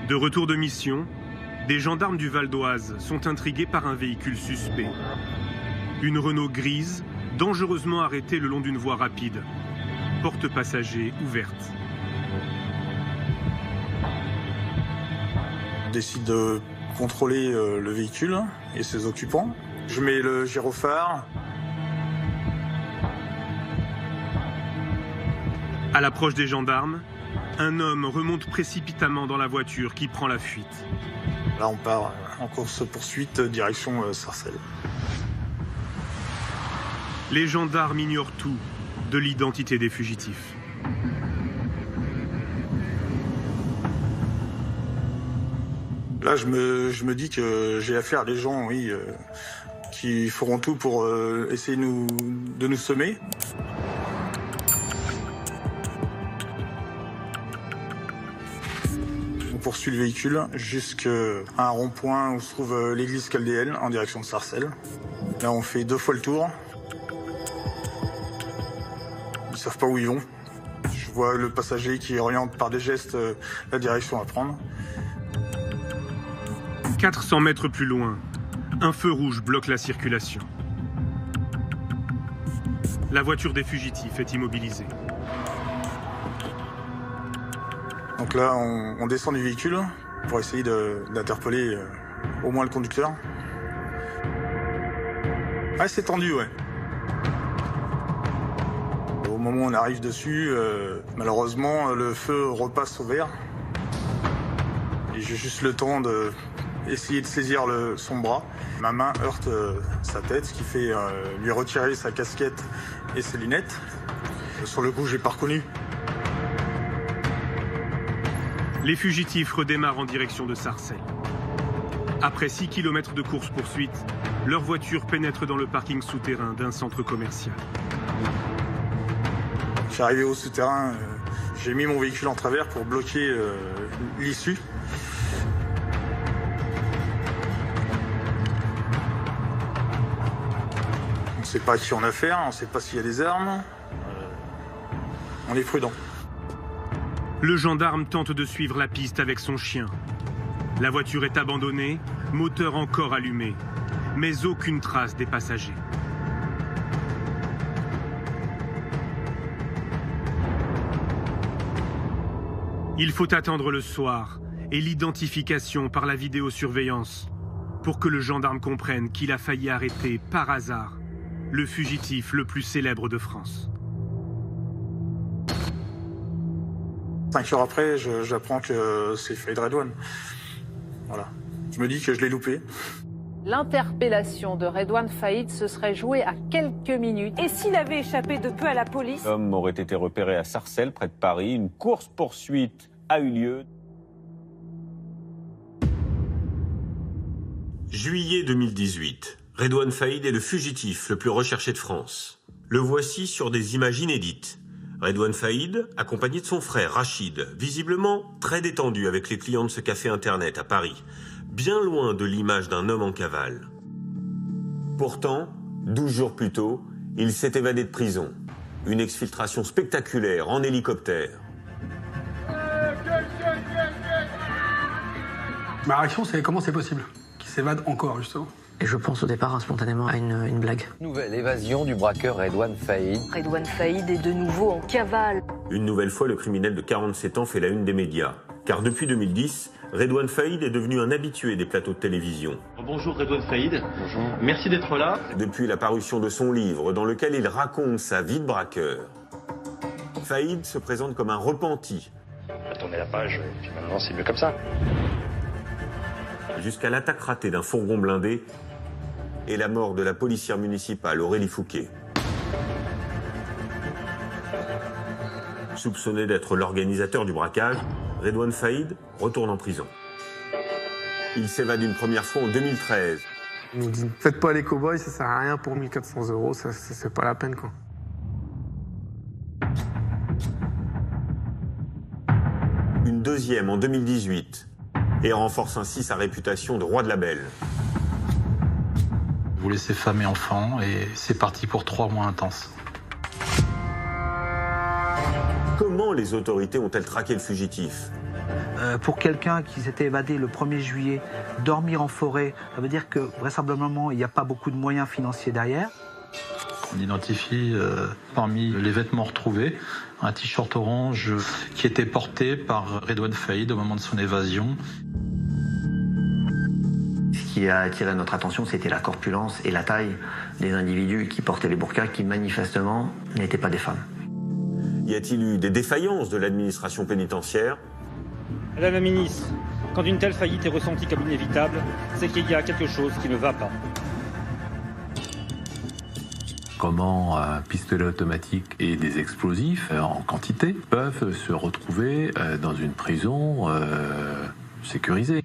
De retour de mission, des gendarmes du Val d'Oise sont intrigués par un véhicule suspect. Une Renault grise, dangereusement arrêtée le long d'une voie rapide. Porte passager ouverte. On décide de contrôler le véhicule et ses occupants. Je mets le gyrophare. À l'approche des gendarmes, un homme remonte précipitamment dans la voiture qui prend la fuite. Là, on part en course-poursuite direction Sarcelles. Les gendarmes ignorent tout de l'identité des fugitifs. Là, je me dis que j'ai affaire à des gens, oui, qui feront tout pour essayer de nous semer. On poursuit le véhicule jusqu'à un rond-point où se trouve l'église chaldéenne en direction de Sarcelles. Là, on fait 2 fois le tour. Ils savent pas où ils vont. Je vois le passager qui oriente par des gestes la direction à prendre. 400 mètres plus loin, un feu rouge bloque la circulation. La voiture des fugitifs est immobilisée. Donc là, on descend du véhicule pour essayer d'interpeller au moins le conducteur. Ah, c'est tendu, ouais. Au moment où on arrive dessus, malheureusement, le feu repasse au vert. Et j'ai juste le temps d'essayer de saisir son bras. Ma main heurte sa tête, ce qui fait lui retirer sa casquette et ses lunettes. Sur le coup, je l'ai pas reconnu. Les fugitifs redémarrent en direction de Sarcelles. Après 6 km de course-poursuite, leur voiture pénètre dans le parking souterrain d'un centre commercial. Je suis arrivé au souterrain, j'ai mis mon véhicule en travers pour bloquer l'issue. On ne sait pas à qui on a affaire, on ne sait pas s'il y a des armes. On est prudent. Le gendarme tente de suivre la piste avec son chien. La voiture est abandonnée, moteur encore allumé, mais aucune trace des passagers. Il faut attendre le soir et l'identification par la vidéosurveillance pour que le gendarme comprenne qu'il a failli arrêter par hasard le fugitif le plus célèbre de France. 5 heures après, j'apprends que c'est Faïd Redouane. Voilà. Je me dis que je l'ai loupé. L'interpellation de Redouane Faïd se serait jouée à quelques minutes. Et s'il avait échappé de peu à la police? L'homme aurait été repéré à Sarcelles, près de Paris. Une course-poursuite a eu lieu. Juillet 2018. Redouane Faïd est le fugitif le plus recherché de France. Le voici sur des images inédites. Redouane Faïd, accompagné de son frère Rachid, visiblement très détendu avec les clients de ce café internet à Paris, bien loin de l'image d'un homme en cavale. Pourtant, 12 jours plus tôt, il s'est évadé de prison. Une exfiltration spectaculaire en hélicoptère. Ma réaction, c'est comment c'est possible qu'il s'évade encore, justement. Et je pense au départ spontanément à une blague. Nouvelle évasion du braqueur Redouane Faïd. Redouane Faïd est de nouveau en cavale. Une nouvelle fois, le criminel de 47 ans fait la une des médias. Car depuis 2010, Redouane Faïd est devenu un habitué des plateaux de télévision. Bonjour Redouane Faïd. Bonjour. Merci d'être là. Depuis la parution de son livre, dans lequel il raconte sa vie de braqueur, Faïd se présente comme un repenti. On va tourner la page, et puis maintenant c'est mieux comme ça. Jusqu'à l'attaque ratée d'un fourgon blindé et la mort de la policière municipale Aurélie Fouquet. Soupçonné d'être l'organisateur du braquage, Redouane Faïd retourne en prison. Il s'évade une première fois en 2013. Ils nous disent, faites pas les cow-boys, ça sert à rien pour 1400 €, c'est pas la peine, quoi. Une deuxième en 2018 et renforce ainsi sa réputation de roi de la belle. Vous laissez femme et enfants et c'est parti pour 3 mois intenses. Comment les autorités ont-elles traqué le fugitif? Pour quelqu'un qui s'était évadé le 1er juillet, dormir en forêt, ça veut dire que vraisemblablement il n'y a pas beaucoup de moyens financiers derrière. On identifie parmi les vêtements retrouvés un t-shirt orange qui était porté par Redouane Faïd au moment de son évasion. Ce qui a attiré notre attention, c'était la corpulence et la taille des individus qui portaient les burqas, qui manifestement n'étaient pas des femmes. Y a-t-il eu des défaillances de l'administration pénitentiaire? Madame la ministre, quand une telle faillite est ressentie comme inévitable, c'est qu'il y a quelque chose qui ne va pas. Comment un pistolet automatique et des explosifs en quantité peuvent se retrouver dans une prison sécurisée.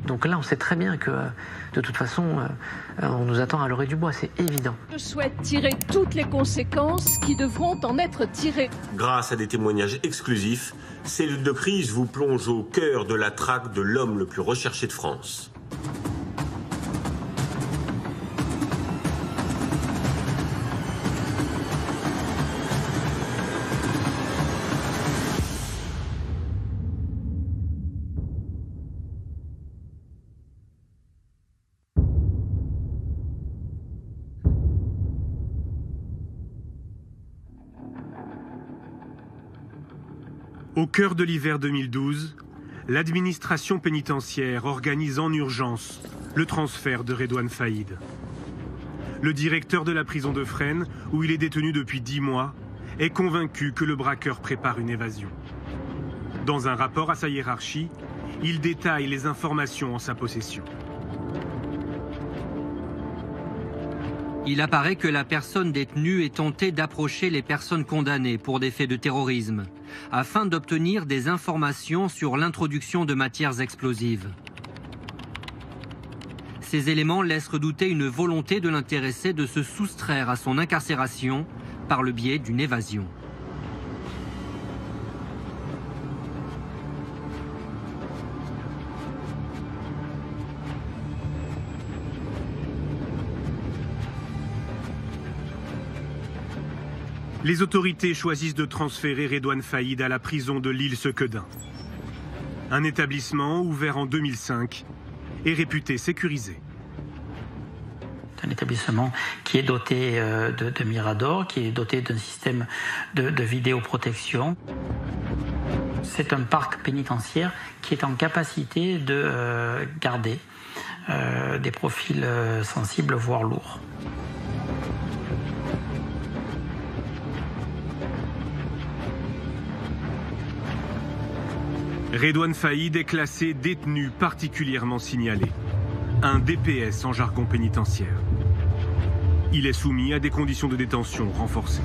Donc là, on sait très bien que, de toute façon, on nous attend à l'orée du bois, c'est évident. Je souhaite tirer toutes les conséquences qui devront en être tirées. Grâce à des témoignages exclusifs, Cellule de crise vous plonge au cœur de la traque de l'homme le plus recherché de France. Au cœur de l'hiver 2012, l'administration pénitentiaire organise en urgence le transfert de Redouane Faïd. Le directeur de la prison de Fresnes, où il est détenu depuis 10 mois, est convaincu que le braqueur prépare une évasion. Dans un rapport à sa hiérarchie, il détaille les informations en sa possession. Il apparaît que la personne détenue est tentée d'approcher les personnes condamnées pour des faits de terrorisme, afin d'obtenir des informations sur l'introduction de matières explosives. Ces éléments laissent redouter une volonté de l'intéressé de se soustraire à son incarcération par le biais d'une évasion. Les autorités choisissent de transférer Redouane Faïd à la prison de l'Île-Sequedin. Un établissement ouvert en 2005 et réputé sécurisé. C'est un établissement qui est doté de miradors, qui est doté d'un système de vidéoprotection. C'est un parc pénitentiaire qui est en capacité de garder des profils sensibles, voire lourds. Redouane Faïd est classé détenu particulièrement signalé, un DPS en jargon pénitentiaire. Il est soumis à des conditions de détention renforcées.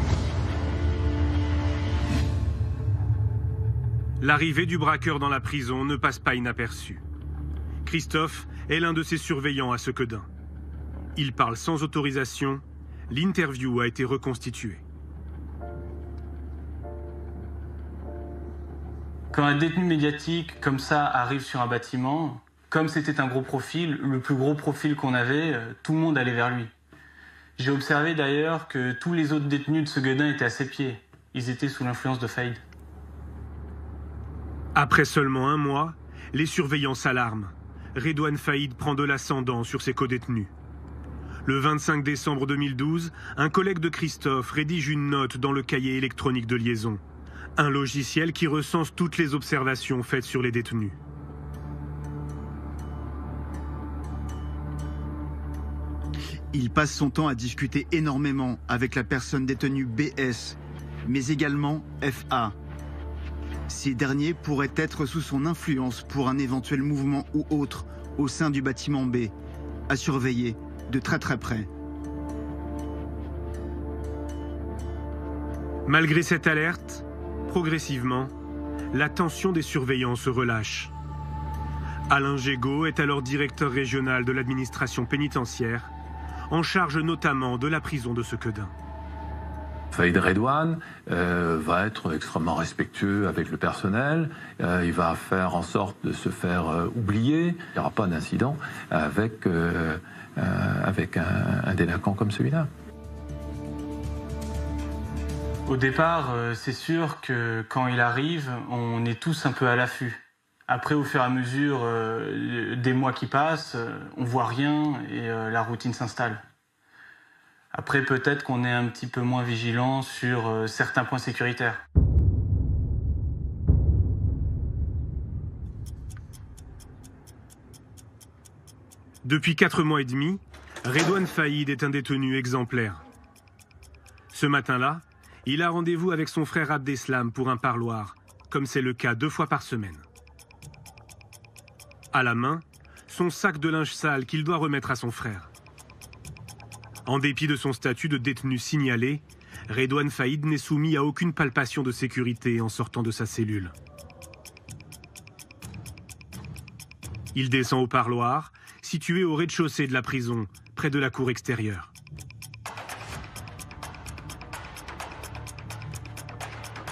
L'arrivée du braqueur dans la prison ne passe pas inaperçue. Christophe est l'un de ses surveillants à Sequedin. Il parle sans autorisation, l'interview a été reconstituée. Quand un détenu médiatique comme ça arrive sur un bâtiment, comme c'était un gros profil, le plus gros profil qu'on avait, tout le monde allait vers lui. J'ai observé d'ailleurs que tous les autres détenus de Sequedin étaient à ses pieds. Ils étaient sous l'influence de Faïd. Après seulement 1 mois, les surveillants s'alarment. Redouane Faïd prend de l'ascendant sur ses codétenus. Le 25 décembre 2012, un collègue de Christophe rédige une note dans le cahier électronique de liaison. Un logiciel qui recense toutes les observations faites sur les détenus. Il passe son temps à discuter énormément avec la personne détenue BS, mais également FA. Ces derniers pourraient être sous son influence pour un éventuel mouvement ou autre au sein du bâtiment B, à surveiller de très près. Malgré cette alerte, progressivement, la tension des surveillants se relâche. Alain Gégaud est alors directeur régional de l'administration pénitentiaire, en charge notamment de la prison de Sequedin. Faïd Redouane va être extrêmement respectueux avec le personnel, il va faire en sorte de se faire oublier, il n'y aura pas d'incident avec un délinquant comme celui-là. Au départ, c'est sûr que quand il arrive, on est tous un peu à l'affût. Après, au fur et à mesure des mois qui passent, on voit rien et la routine s'installe. Après, peut-être qu'on est un petit peu moins vigilant sur certains points sécuritaires. Depuis 4 mois et demi, Redouane Faïd est un détenu exemplaire. Ce matin-là, il a rendez-vous avec son frère Abdeslam pour un parloir, comme c'est le cas 2 fois par semaine. À la main, son sac de linge sale qu'il doit remettre à son frère. En dépit de son statut de détenu signalé, Redouane Faïd n'est soumis à aucune palpation de sécurité en sortant de sa cellule. Il descend au parloir, situé au rez-de-chaussée de la prison, près de la cour extérieure.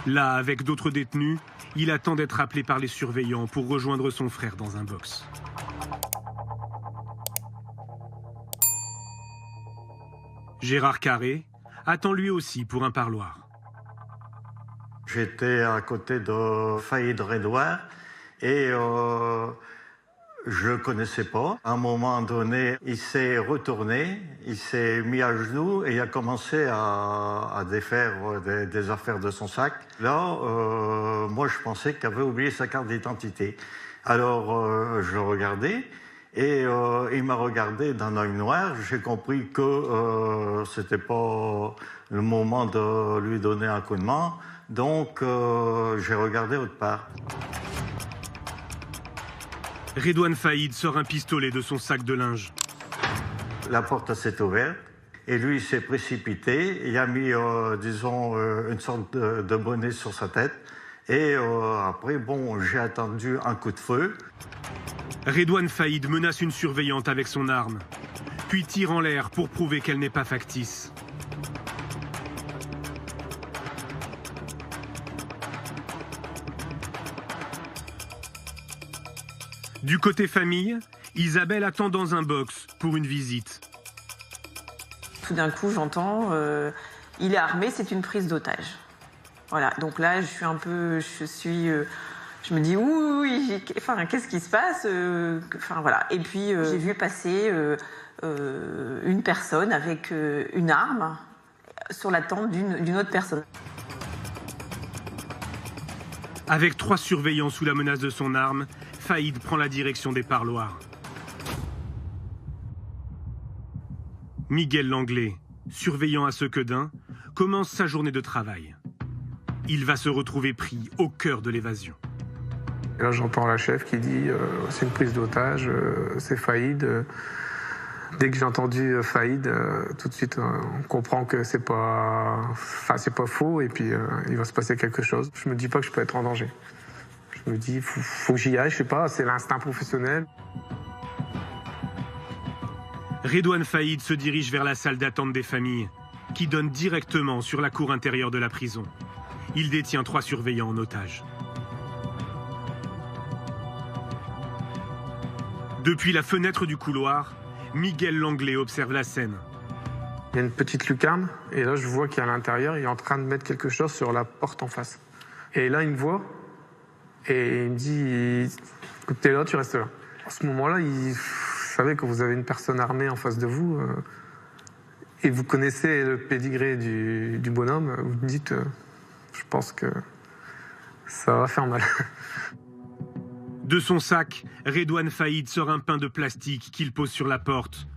Là, avec d'autres détenus, il attend d'être appelé par les surveillants pour rejoindre son frère dans un box. Gérard Carré attend lui aussi pour un parloir. J'étais à côté de Faïd Redouane et je ne le connaissais pas. À un moment donné, il s'est retourné, il s'est mis à genoux et il a commencé à défaire des affaires de son sac. Là, moi, je pensais qu'il avait oublié sa carte d'identité. Alors, je le regardais et il m'a regardé d'un œil noir. J'ai compris que c'était pas le moment de lui donner un coup de main. Donc, j'ai regardé autre part. Redouane Faïd sort un pistolet de son sac de linge. La porte s'est ouverte et lui il s'est précipité. Il a mis, disons, une sorte de bonnet sur sa tête. Et après, bon, j'ai attendu un coup de feu. Redouane Faïd menace une surveillante avec son arme, puis tire en l'air pour prouver qu'elle n'est pas factice. Du côté famille, Isabelle attend dans un box pour une visite. Tout d'un coup, j'entends il est armé, c'est une prise d'otage. Voilà, donc là, je me dis oui, enfin, qu'est-ce qui se passe enfin, voilà. Et puis, j'ai vu passer une personne avec une arme sur la tente d'une autre personne. Avec 3 surveillants sous la menace de son arme, Faïd prend la direction des parloirs. Miguel Langlais, surveillant à Sequedin, commence sa journée de travail. Il va se retrouver pris au cœur de l'évasion. Et là, j'entends la chef qui dit c'est une prise d'otage, c'est Faïd. Dès que j'ai entendu Faïd, tout de suite, on comprend que c'est pas faux et puis il va se passer quelque chose. Je me dis pas que je peux être en danger. Je me dis, faut que j'y aille, je sais pas, c'est l'instinct professionnel. Redouane Faïd se dirige vers la salle d'attente des familles, qui donne directement sur la cour intérieure de la prison. Il détient 3 surveillants en otage. Depuis la fenêtre du couloir, Miguel Langlais observe la scène. Il y a une petite lucarne, et là je vois qu'à l'intérieur, il est en train de mettre quelque chose sur la porte en face. Et là, il me voit, et il me dit, écoute, t'es là, tu restes là. À ce moment-là, vous savez que vous avez une personne armée en face de vous, et vous connaissez le pédigré du bonhomme, vous me dites, je pense que ça va faire mal. De son sac, Redouane Faïd sort un pain de plastique qu'il pose sur la porte.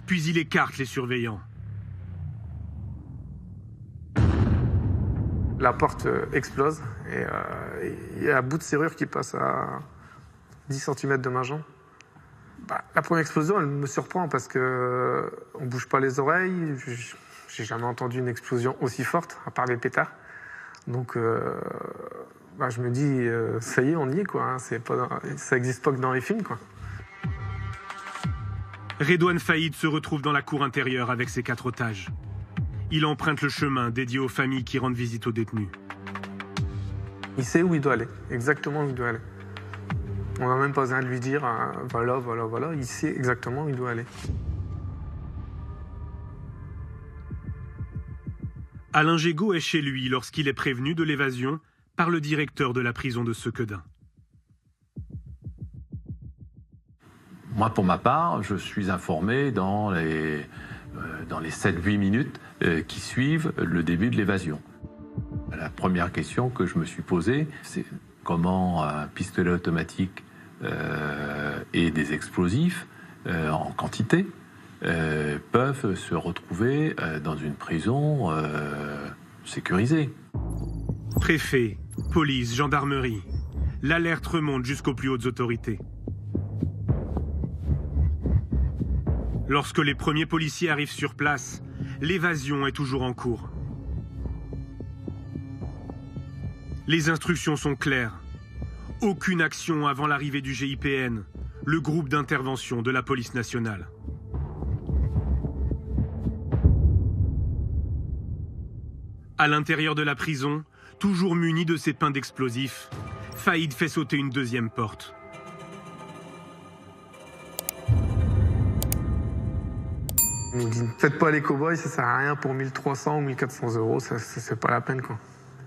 Puis il écarte les surveillants. La porte explose et il y a un bout de serrure qui passe à 10 cm de ma jambe. La première explosion, elle me surprend parce qu'on ne bouge pas les oreilles. J'ai jamais entendu une explosion aussi forte, à part les pétards. Donc je me dis, ça y est, on y est, quoi. Hein. Ça n'existe pas que dans les films, quoi. Redouane Faïd se retrouve dans la cour intérieure avec ses 4 otages. Il emprunte le chemin dédié aux familles qui rendent visite aux détenus. Il sait où il doit aller, exactement où il doit aller. On n'a même pas besoin de lui dire voilà, il sait exactement où il doit aller. Alain Gégaud est chez lui lorsqu'il est prévenu de l'évasion par le directeur de la prison de Sequedin. Moi, pour ma part, je suis informé dans les 7-8 minutes qui suivent le début de l'évasion. La première question que je me suis posée, c'est comment un pistolet automatique et des explosifs en quantité peuvent se retrouver dans une prison sécurisée. Préfet, police, gendarmerie. L'alerte remonte jusqu'aux plus hautes autorités. Lorsque les premiers policiers arrivent sur place, l'évasion est toujours en cours. Les instructions sont claires. Aucune action avant l'arrivée du GIPN, le groupe d'intervention de la police nationale. À l'intérieur de la prison, toujours muni de ses pains d'explosifs, Faïd fait sauter une deuxième porte. Il nous dit, faites pas les cow-boys, ça sert à rien pour 1300 ou 1400 euros, c'est pas la peine, quoi.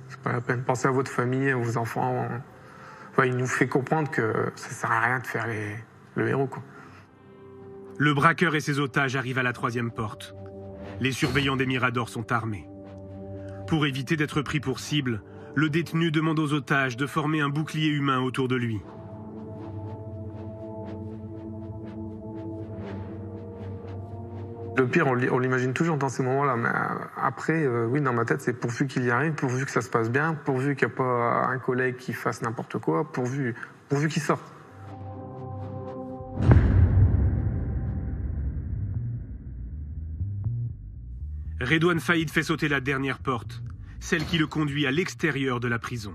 C'est pas la peine. Pensez à votre famille, à vos enfants. Enfin, il nous fait comprendre que ça sert à rien de faire le héros, quoi. Le braqueur et ses otages arrivent à la troisième porte. Les surveillants des Miradors sont armés. Pour éviter d'être pris pour cible, le détenu demande aux otages de former un bouclier humain autour de lui. Le pire, on l'imagine toujours dans ces moments-là, mais après, oui, dans ma tête, c'est pourvu qu'il y arrive, pourvu que ça se passe bien, pourvu qu'il n'y ait pas un collègue qui fasse n'importe quoi, pourvu qu'il sorte. Redouane Faïd fait sauter la dernière porte, celle qui le conduit à l'extérieur de la prison.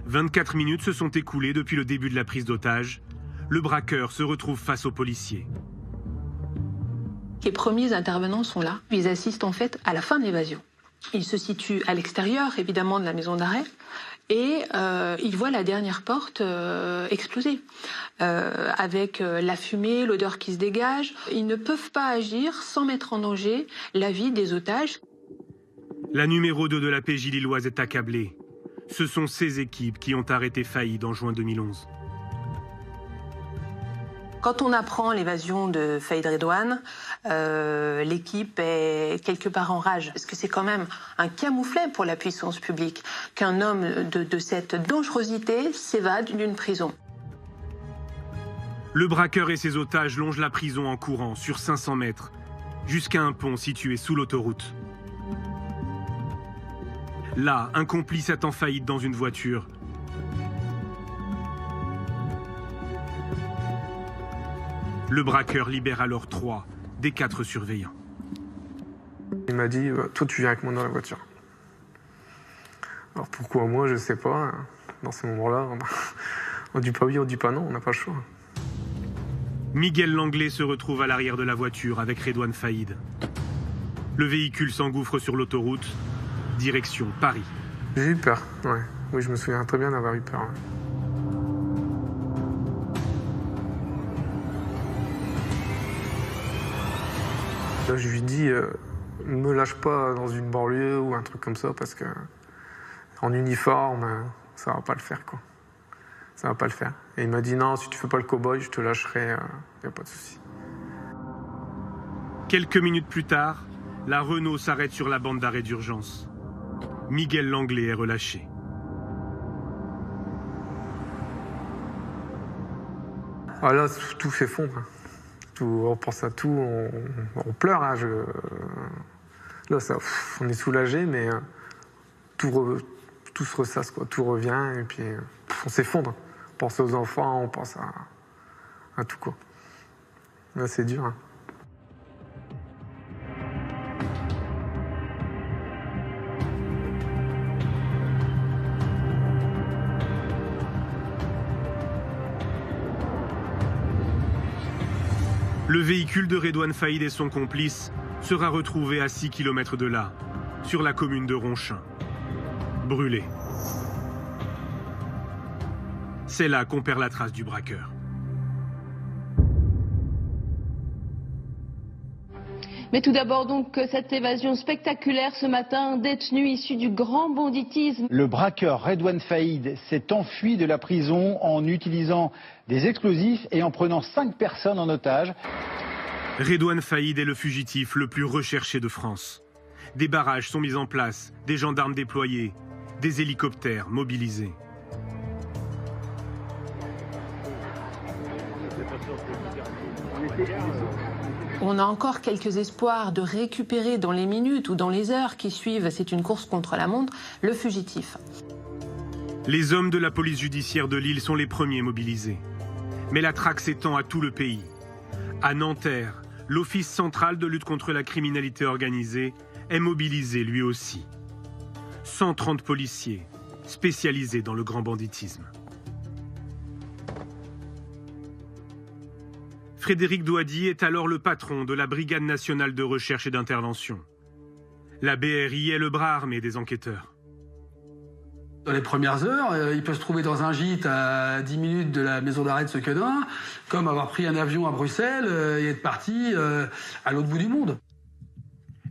24 minutes se sont écoulées depuis le début de la prise d'otage. Le braqueur se retrouve face aux policiers. Les premiers intervenants sont là. Ils assistent en fait à la fin de l'évasion. Ils se situent à l'extérieur, évidemment, de la maison d'arrêt, et ils voient la dernière porte exploser. Avec la fumée, l'odeur qui se dégage, ils ne peuvent pas agir sans mettre en danger la vie des otages. La numéro 2 de la PJ lilloise est accablée. Ce sont ces équipes qui ont arrêté Faïd en juin 2011. Quand on apprend l'évasion de Faïd Redouane, l'équipe est quelque part en rage. Parce que c'est quand même un camouflet pour la puissance publique qu'un homme de cette dangerosité s'évade d'une prison. Le braqueur et ses otages longent la prison en courant sur 500 mètres, jusqu'à un pont situé sous l'autoroute. Là, un complice attend Faïd dans une voiture. Le braqueur libère alors 3 des 4 surveillants. Il m'a dit, toi tu viens avec moi dans la voiture. Alors pourquoi moi, je sais pas. Dans ces moments-là, on dit pas oui, on dit pas non, on n'a pas le choix. Miguel Langlais se retrouve à l'arrière de la voiture avec Redouane Faïd. Le véhicule s'engouffre sur l'autoroute, direction Paris. J'ai eu peur, ouais. Oui, je me souviens très bien d'avoir eu peur. Ouais. Là, je lui dis, me lâche pas dans une banlieue ou un truc comme ça, parce que en uniforme, ça va pas le faire, quoi. Ça va pas le faire. Et il m'a dit, non, si tu fais pas le cow-boy, je te lâcherai, y a pas de souci. Quelques minutes plus tard, la Renault s'arrête sur la bande d'arrêt d'urgence. Miguel Langlais est relâché. Ah là, tout s'effondre. On pense à tout, on pleure. Hein, là, on est soulagé, mais tout se ressasse, quoi. Tout revient, et puis on s'effondre. On pense aux enfants, on pense à tout, quoi. Là, c'est dur. Hein. Le véhicule de Redouane Faïd et son complice sera retrouvé à 6 km de là, sur la commune de Ronchin. Brûlé. C'est là qu'on perd la trace du braqueur. Mais tout d'abord donc cette évasion spectaculaire ce matin, un détenu issu du grand banditisme. Le braqueur Redouane Faïd s'est enfui de la prison en utilisant des explosifs et en prenant 5 personnes en otage. Redouane Faïd est le fugitif le plus recherché de France. Des barrages sont mis en place, des gendarmes déployés, des hélicoptères mobilisés. On a encore quelques espoirs de récupérer dans les minutes ou dans les heures qui suivent, c'est une course contre la montre, le fugitif. Les hommes de la police judiciaire de Lille sont les premiers mobilisés. Mais la traque s'étend à tout le pays. À Nanterre, l'Office central de lutte contre la criminalité organisée est mobilisé lui aussi. 130 policiers spécialisés dans le grand banditisme. Frédéric Douady est alors le patron de la Brigade nationale de recherche et d'intervention. La BRI est le bras armé des enquêteurs. Dans les premières heures, il peut se trouver dans un gîte à 10 minutes de la maison d'arrêt de Sequedin, comme avoir pris un avion à Bruxelles et être parti à l'autre bout du monde.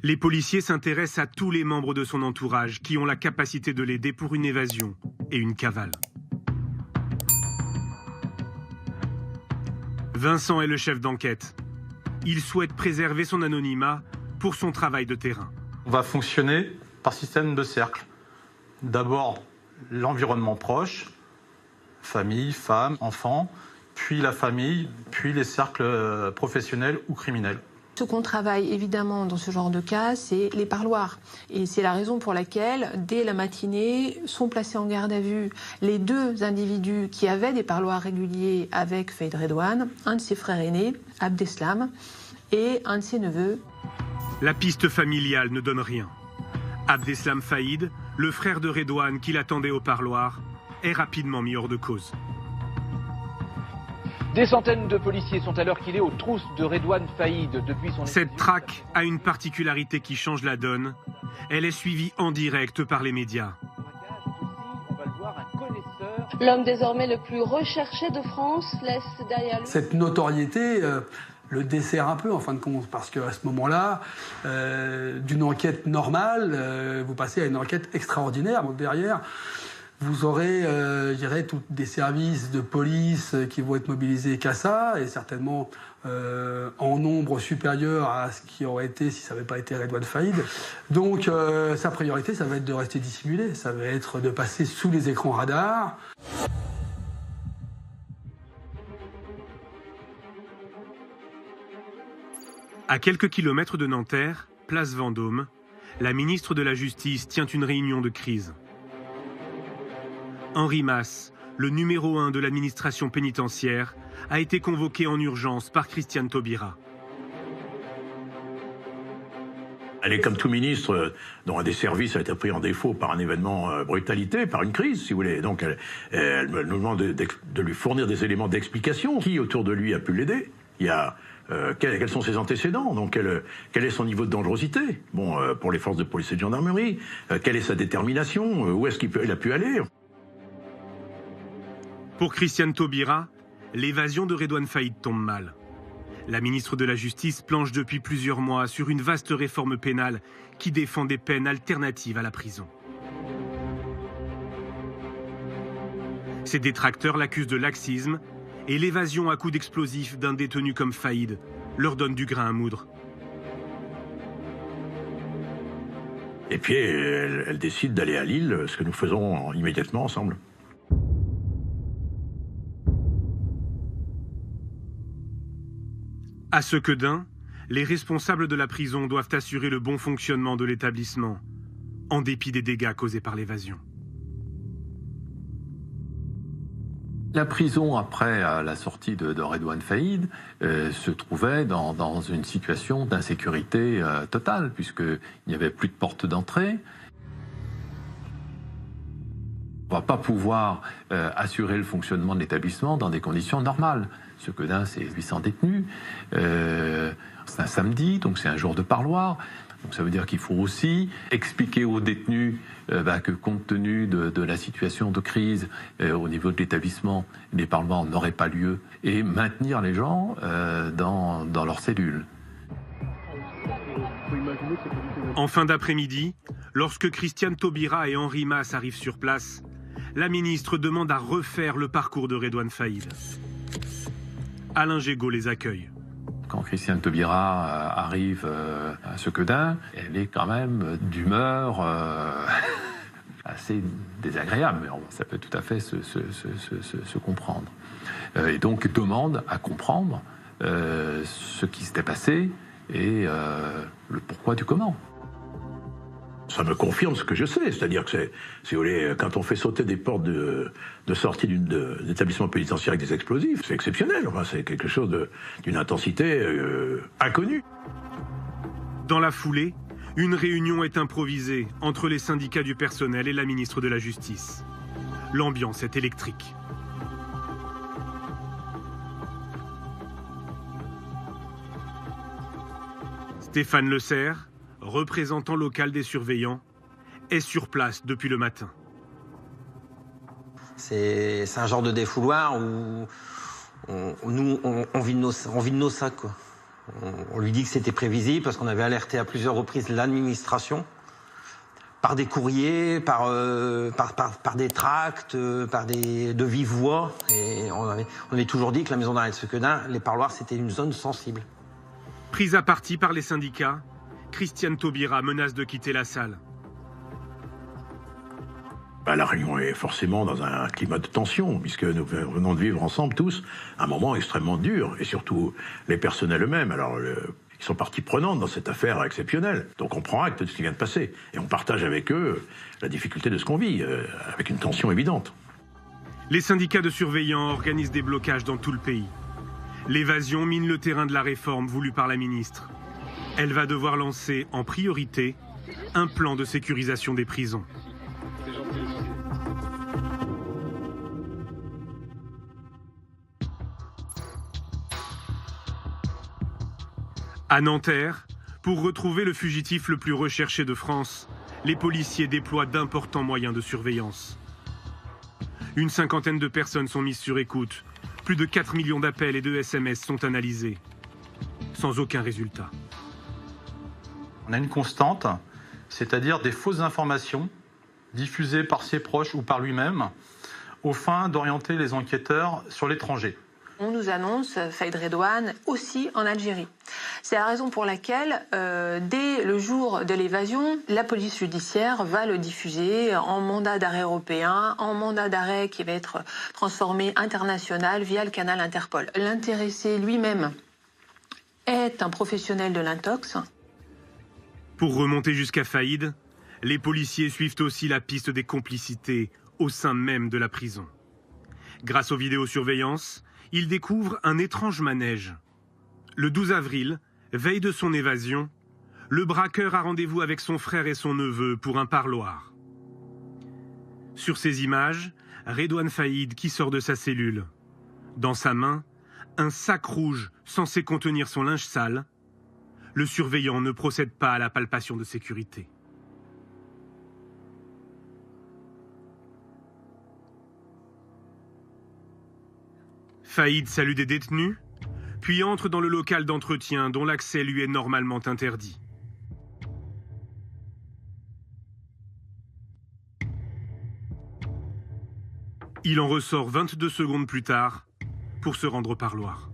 Les policiers s'intéressent à tous les membres de son entourage qui ont la capacité de l'aider pour une évasion et une cavale. Vincent est le chef d'enquête. Il souhaite préserver son anonymat pour son travail de terrain. On va fonctionner par système de cercle. D'abord, l'environnement proche, famille, femme, enfant, puis la famille, puis les cercles professionnels ou criminels. Ce qu'on travaille évidemment dans ce genre de cas, c'est les parloirs. Et c'est la raison pour laquelle, dès la matinée, sont placés en garde à vue les 2 individus qui avaient des parloirs réguliers avec Faïd Redouane, un de ses frères aînés, Abdeslam, et un de ses neveux. La piste familiale ne donne rien. Abdeslam Faïd, le frère de Redouane qui l'attendait au parloir, est rapidement mis hors de cause. Des centaines de policiers sont à l'heure qu'il est aux trousses de Redouane Faïd depuis son... Cette traque a une particularité qui change la donne. Elle est suivie en direct par les médias. L'homme désormais le plus recherché de France laisse derrière lui... Cette notoriété le dessert un peu en fin de compte, parce qu'à ce moment-là, d'une enquête normale, vous passez à une enquête extraordinaire. Donc derrière, vous aurez, je dirais, tous des services de police qui vont être mobilisés qu'à ça, et certainement en nombre supérieur à ce qui aurait été si ça n'avait pas été Redouane Faïd. Donc sa priorité, ça va être de rester dissimulé, ça va être de passer sous les écrans radars. À quelques kilomètres de Nanterre, place Vendôme, la ministre de la Justice tient une réunion de crise. Henri Masse, le numéro 1 de l'administration pénitentiaire, a été convoqué en urgence par Christiane Taubira. Elle est comme tout ministre dont un des services a été pris en défaut par un événement brutalité, par une crise, si vous voulez. Donc elle nous demande de lui fournir des éléments d'explication. Qui autour de lui a pu l'aider? Il y a quels sont ses antécédents? Donc quel est son niveau de dangerosité? Bon, pour les forces de police et de gendarmerie, quelle est sa détermination? Où est-ce qu'il a pu aller? Pour Christiane Taubira, l'évasion de Redouane Faïd tombe mal. La ministre de la Justice planche depuis plusieurs mois sur une vaste réforme pénale qui défend des peines alternatives à la prison. Ses détracteurs l'accusent de laxisme et l'évasion à coups d'explosifs d'un détenu comme Faïd leur donne du grain à moudre. Et puis elle décide d'aller à Lille, ce que nous faisons immédiatement ensemble. À Sequedin, les responsables de la prison doivent assurer le bon fonctionnement de l'établissement, en dépit des dégâts causés par l'évasion. La prison, après la sortie de Redouane Faïd, se trouvait dans une situation d'insécurité totale, puisqu'il n'y avait plus de porte d'entrée. On ne va pas pouvoir assurer le fonctionnement de l'établissement dans des conditions normales. Sequedin, c'est 800 détenus. C'est un samedi, donc c'est un jour de parloir. Donc ça veut dire qu'il faut aussi expliquer aux détenus que compte tenu de la situation de crise au niveau de l'établissement, les parlements n'auraient pas lieu, et maintenir les gens dans leurs cellules. En fin d'après-midi, lorsque Christiane Taubira et Henri Mas arrivent sur place, la ministre demande à refaire le parcours de Redouane Faïd. Alain Gégaud les accueille. Quand Christiane Taubira arrive à Sequedin, elle est quand même d'humeur assez désagréable, mais ça peut tout à fait se comprendre. Et donc demande à comprendre ce qui s'était passé et le pourquoi du comment. Ça me confirme ce que je sais, c'est-à-dire que si vous voulez, quand on fait sauter des portes de sortie d'établissement pénitentiaire avec des explosifs, c'est exceptionnel, enfin, c'est quelque chose d'une intensité inconnue. Dans la foulée, une réunion est improvisée entre les syndicats du personnel et la ministre de la Justice. L'ambiance est électrique. Stéphane Le Serre, représentant local des surveillants, est sur place depuis le matin. C'est un genre de défouloir où on vit de nos sacs, quoi. On lui dit que c'était prévisible parce qu'on avait alerté à plusieurs reprises l'administration par des courriers, par des tracts, de vive voix. Et on avait toujours dit que la maison d'arrêt de Sequedin, les parloirs, c'était une zone sensible. Prise à partie par les syndicats, Christiane Taubira menace de quitter la salle. La Réunion est forcément dans un climat de tension, puisque nous venons de vivre ensemble tous un moment extrêmement dur, et surtout les personnels eux-mêmes. Alors, ils sont partie prenante dans cette affaire exceptionnelle. Donc on prend acte de ce qui vient de passer, et on partage avec eux la difficulté de ce qu'on vit, avec une tension évidente. Les syndicats de surveillants organisent des blocages dans tout le pays. L'évasion mine le terrain de la réforme voulue par la ministre. Elle va devoir lancer en priorité un plan de sécurisation des prisons. À Nanterre, pour retrouver le fugitif le plus recherché de France, les policiers déploient d'importants moyens de surveillance. Une cinquantaine de personnes sont mises sur écoute. Plus de 4 millions d'appels et de SMS sont analysés. Sans aucun résultat. On a une constante, c'est-à-dire des fausses informations diffusées par ses proches ou par lui-même, aux fins d'orienter les enquêteurs sur l'étranger. On nous annonce Faïd Redouane aussi en Algérie. C'est la raison pour laquelle, dès le jour de l'évasion, la police judiciaire va le diffuser en mandat d'arrêt européen, en mandat d'arrêt qui va être transformé international via le canal Interpol. L'intéressé lui-même est un professionnel de l'intox. Pour remonter jusqu'à Faïd, les policiers suivent aussi la piste des complicités au sein même de la prison. Grâce aux vidéosurveillances, ils découvrent un étrange manège. Le 12 avril, veille de son évasion, le braqueur a rendez-vous avec son frère et son neveu pour un parloir. Sur ces images, Redouane Faïd qui sort de sa cellule. Dans sa main, un sac rouge censé contenir son linge sale. Le surveillant ne procède pas à la palpation de sécurité. Faïd salue des détenus, puis entre dans le local d'entretien dont l'accès lui est normalement interdit. Il en ressort 22 secondes plus tard pour se rendre au parloir.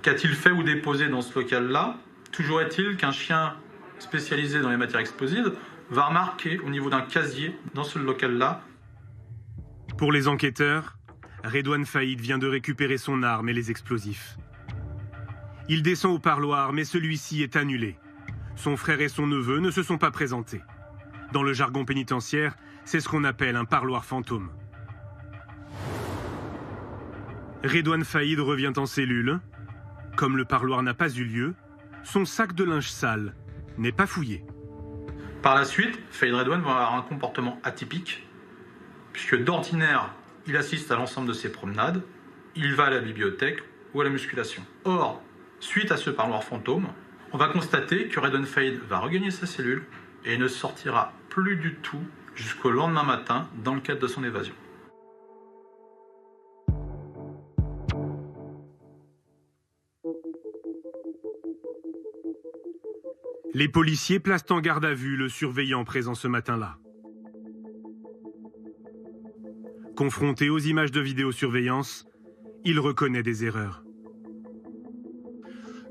Qu'a-t-il fait ou déposé dans ce local-là? Toujours est-il qu'un chien spécialisé dans les matières explosives va remarquer au niveau d'un casier dans ce local-là. Pour les enquêteurs, Redouane Faïd vient de récupérer son arme et les explosifs. Il descend au parloir, mais celui-ci est annulé. Son frère et son neveu ne se sont pas présentés. Dans le jargon pénitentiaire, c'est ce qu'on appelle un parloir fantôme. Redouane Faïd revient en cellule. Comme le parloir n'a pas eu lieu, son sac de linge sale n'est pas fouillé. Par la suite, Faïd Redouane va avoir un comportement atypique, puisque d'ordinaire, il assiste à l'ensemble de ses promenades, il va à la bibliothèque ou à la musculation. Or, suite à ce parloir fantôme, on va constater que Redouane Faïd va regagner sa cellule et ne sortira plus du tout jusqu'au lendemain matin dans le cadre de son évasion. Les policiers placent en garde à vue le surveillant présent ce matin-là. Confronté aux images de vidéosurveillance, il reconnaît des erreurs.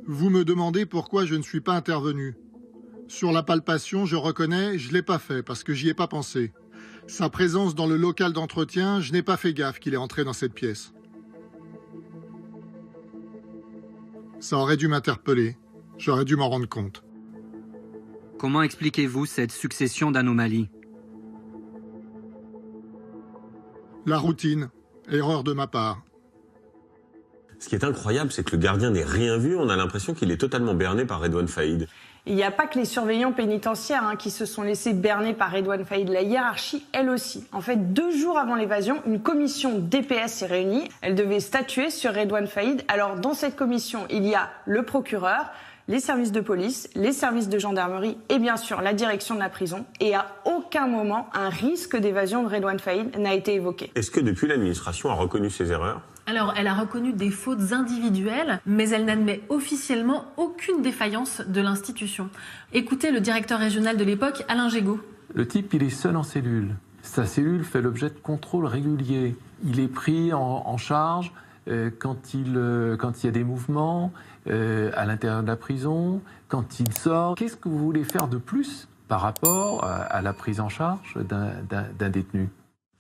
Vous me demandez pourquoi je ne suis pas intervenu. Sur la palpation, je reconnais, je ne l'ai pas fait parce que j'y ai pas pensé. Sa présence dans le local d'entretien, je n'ai pas fait gaffe qu'il est entré dans cette pièce. Ça aurait dû m'interpeller. J'aurais dû m'en rendre compte. Comment expliquez-vous cette succession d'anomalies? La routine. Erreur de ma part. Ce qui est incroyable, c'est que le gardien n'ait rien vu. On a l'impression qu'il est totalement berné par Redouane Faïd. Il n'y a pas que les surveillants pénitentiaires qui se sont laissés berner par Redouane Faïd. La hiérarchie, elle aussi. En fait, 2 jours avant l'évasion, une commission DPS s'est réunie. Elle devait statuer sur Redouane Faïd. Alors, dans cette commission, il y a le procureur, les services de police, les services de gendarmerie et bien sûr la direction de la prison. Et à aucun moment, un risque d'évasion de Redouane Faïd n'a été évoqué. Est-ce que depuis l'administration a reconnu ses erreurs? Alors, elle a reconnu des fautes individuelles, mais elle n'admet officiellement aucune défaillance de l'institution. Écoutez le directeur régional de l'époque, Alain Gégaud. Le type, il est seul en cellule. Sa cellule fait l'objet de contrôles réguliers. Il est pris en charge quand il y a des mouvements à l'intérieur de la prison, quand il sort. Qu'est-ce que vous voulez faire de plus par rapport à la prise en charge d'un détenu ?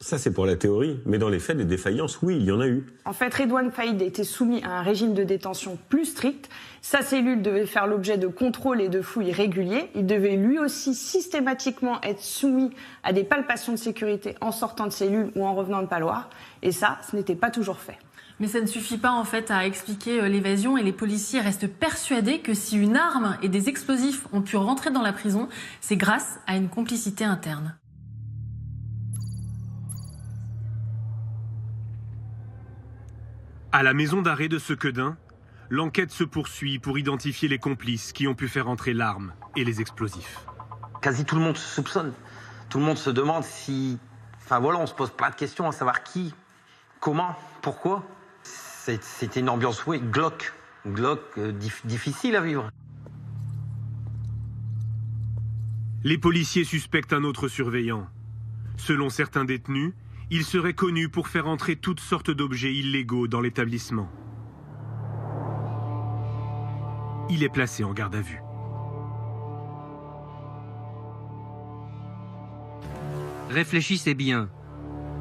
Ça, c'est pour la théorie, mais dans les faits, des défaillances, oui, il y en a eu. En fait, Redouane Faïd était soumis à un régime de détention plus strict. Sa cellule devait faire l'objet de contrôles et de fouilles réguliers. Il devait lui aussi systématiquement être soumis à des palpations de sécurité en sortant de cellule ou en revenant de Paloire. Et ça, ce n'était pas toujours fait. Mais ça ne suffit pas en fait à expliquer l'évasion et les policiers restent persuadés que si une arme et des explosifs ont pu rentrer dans la prison, c'est grâce à une complicité interne. À la maison d'arrêt de Sequedin, l'enquête se poursuit pour identifier les complices qui ont pu faire entrer l'arme et les explosifs. Quasi tout le monde se soupçonne. Tout le monde se demande si... Enfin voilà, on se pose plein de questions à savoir qui, comment, pourquoi. C'était une ambiance, oui, glauque. Difficile à vivre. Les policiers suspectent un autre surveillant. Selon certains détenus, il serait connu pour faire entrer toutes sortes d'objets illégaux dans l'établissement. Il est placé en garde à vue. Réfléchissez bien.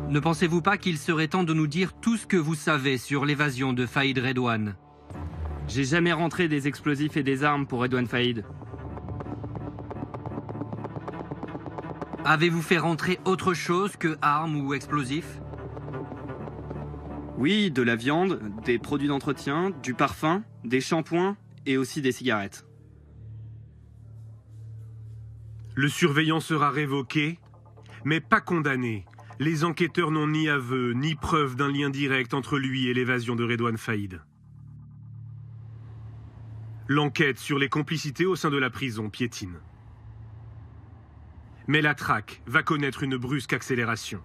Ne pensez-vous pas qu'il serait temps de nous dire tout ce que vous savez sur l'évasion de Faïd Redouane? J'ai jamais rentré des explosifs et des armes pour Redouane Faïd. Avez-vous fait rentrer autre chose que armes ou explosifs? Oui, de la viande, des produits d'entretien, du parfum, des shampoings et aussi des cigarettes. Le surveillant sera révoqué, mais pas condamné. Les enquêteurs n'ont ni aveu, ni preuve d'un lien direct entre lui et l'évasion de Redouane Faïd. L'enquête sur les complicités au sein de la prison piétine. Mais la traque va connaître une brusque accélération.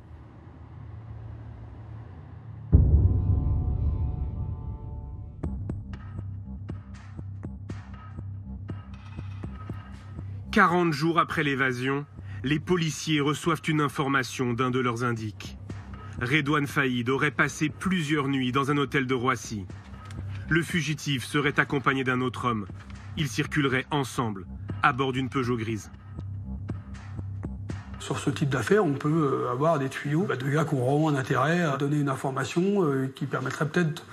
« 40 jours après l'évasion, les policiers reçoivent une information d'un de leurs indiques. Redouane Faïd aurait passé plusieurs nuits dans un hôtel de Roissy. Le fugitif serait accompagné d'un autre homme. Ils circuleraient ensemble, à bord d'une Peugeot grise. Sur ce type d'affaires, on peut avoir des tuyaux de gars qui ont vraiment un intérêt à donner une information qui permettrait peut-être,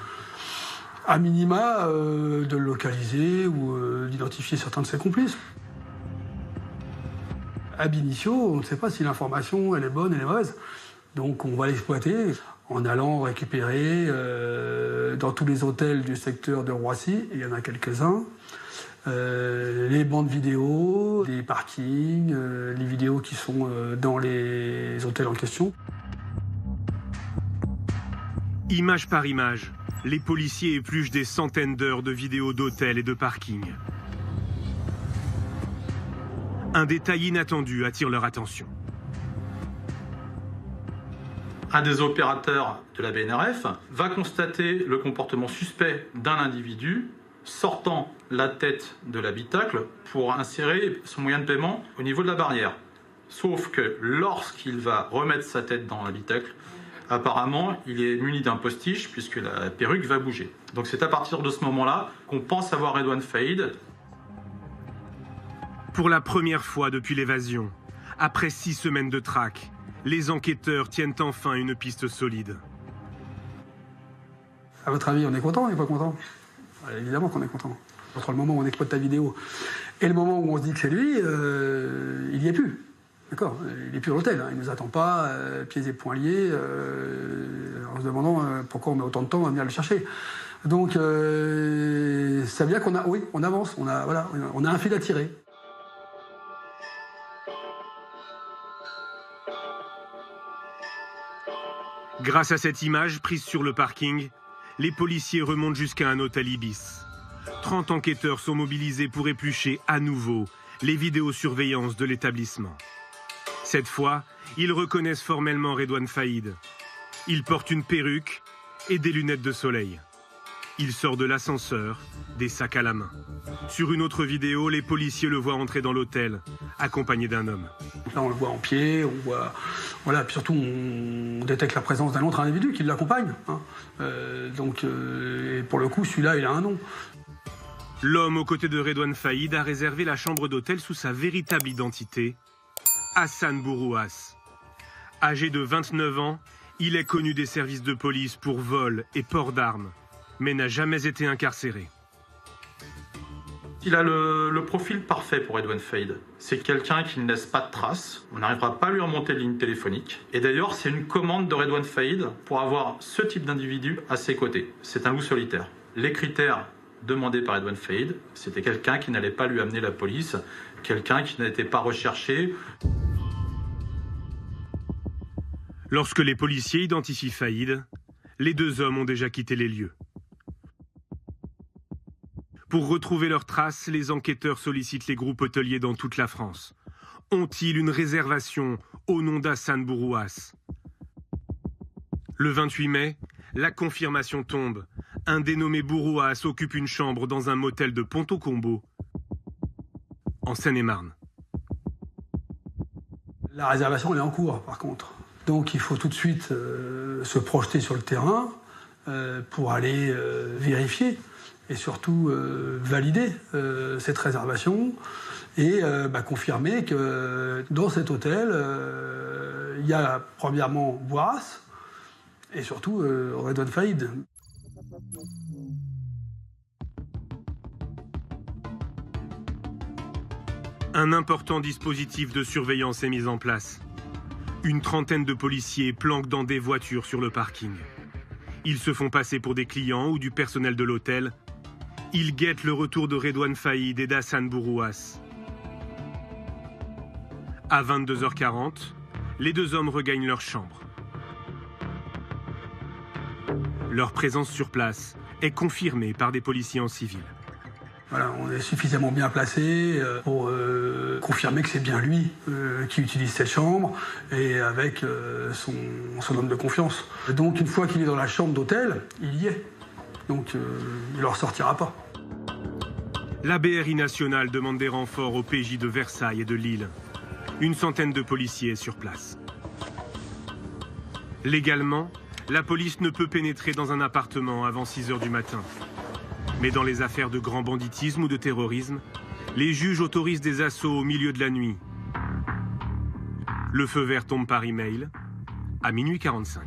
à minima, de le localiser ou d'identifier certains de ses complices. Ab initio, on ne sait pas si l'information elle est bonne, elle est mauvaise. Donc on va l'exploiter en allant récupérer dans tous les hôtels du secteur de Roissy, il y en a quelques-uns, les bandes vidéo, les parkings, les vidéos qui sont dans les hôtels en question. Image par image, les policiers épluchent des centaines d'heures de vidéos d'hôtels et de parkings. Un détail inattendu attire leur attention. Un des opérateurs de la BNRF va constater le comportement suspect d'un individu sortant la tête de l'habitacle pour insérer son moyen de paiement au niveau de la barrière. Sauf que lorsqu'il va remettre sa tête dans l'habitacle, apparemment, il est muni d'un postiche puisque la perruque va bouger. Donc c'est à partir de ce moment-là qu'on pense avoir Redouane Faïd. Pour la première fois depuis l'évasion, après 6 semaines de traque, les enquêteurs tiennent enfin une piste solide. À votre avis, on est content ou on n'est pas content? Évidemment qu'on est content. Entre le moment où on exploite ta vidéo et le moment où on se dit que c'est lui, il n'y est plus. D'accord, il n'est plus à l'hôtel, hein. Il ne nous attend pas, pieds et poings liés, en se demandant pourquoi on met autant de temps à venir le chercher. Donc, ça veut dire qu'on a, oui, on avance, on a un fil à tirer. Grâce à cette image prise sur le parking, les policiers remontent jusqu'à un hôtel Ibis. 30 enquêteurs sont mobilisés pour éplucher à nouveau les vidéosurveillances de l'établissement. Cette fois, ils reconnaissent formellement Redouane Faïd. Il porte une perruque et des lunettes de soleil. Il sort de l'ascenseur, des sacs à la main. Sur une autre vidéo, les policiers le voient entrer dans l'hôtel, accompagné d'un homme. Là, on le voit en pied, on voit... Voilà, puis surtout, on détecte la présence d'un autre individu qui l'accompagne. Hein. Et pour le coup, celui-là, il a un nom. L'homme aux côtés de Redouane Faïd a réservé la chambre d'hôtel sous sa véritable identité, Hassan Bourouas. Âgé de 29 ans, il est connu des services de police pour vol et port d'armes, mais n'a jamais été incarcéré. Il a le profil parfait pour Redouane Faïd. C'est quelqu'un qui ne laisse pas de traces. On n'arrivera pas à lui remonter de ligne téléphonique. Et d'ailleurs, c'est une commande de Redouane Faïd pour avoir ce type d'individu à ses côtés. C'est un loup solitaire. Les critères demandés par Redouane Faïd, c'était quelqu'un qui n'allait pas lui amener la police, quelqu'un qui n'était pas recherché. Lorsque les policiers identifient Faïd, les 2 hommes ont déjà quitté les lieux. Pour retrouver leurs traces, les enquêteurs sollicitent les groupes hôteliers dans toute la France. Ont-ils une réservation au nom d'Hassan Bourouas? Le 28 mai, la confirmation tombe. Un dénommé Bourouas occupe une chambre dans un motel de Ponto-Combo, en Seine-et-Marne. La réservation, elle est en cours, par contre. Donc, il faut tout de suite se projeter sur le terrain pour aller vérifier et surtout valider cette réservation et confirmer que dans cet hôtel, il y a premièrement Bourouas et surtout Redouane Faïd. Un important dispositif de surveillance est mis en place. Une trentaine de policiers planquent dans des voitures sur le parking. Ils se font passer pour des clients ou du personnel de l'hôtel. Ils guettent le retour de Redouane Faïd et d'Hassan Bourouas. À 22h40, les 2 hommes regagnent leur chambre. Leur présence sur place est confirmée par des policiers en civil. Voilà, on est suffisamment bien placé pour confirmer que c'est bien lui qui utilise cette chambre et avec son homme de confiance. Et donc une fois qu'il est dans la chambre d'hôtel, il y est. Donc il ne leur sortira pas. La BRI nationale demande des renforts au PJ de Versailles et de Lille. Une centaine de policiers est sur place. Légalement, la police ne peut pénétrer dans un appartement avant 6 h du matin. Mais dans les affaires de grand banditisme ou de terrorisme, les juges autorisent des assauts au milieu de la nuit. Le feu vert tombe par email à 00h45.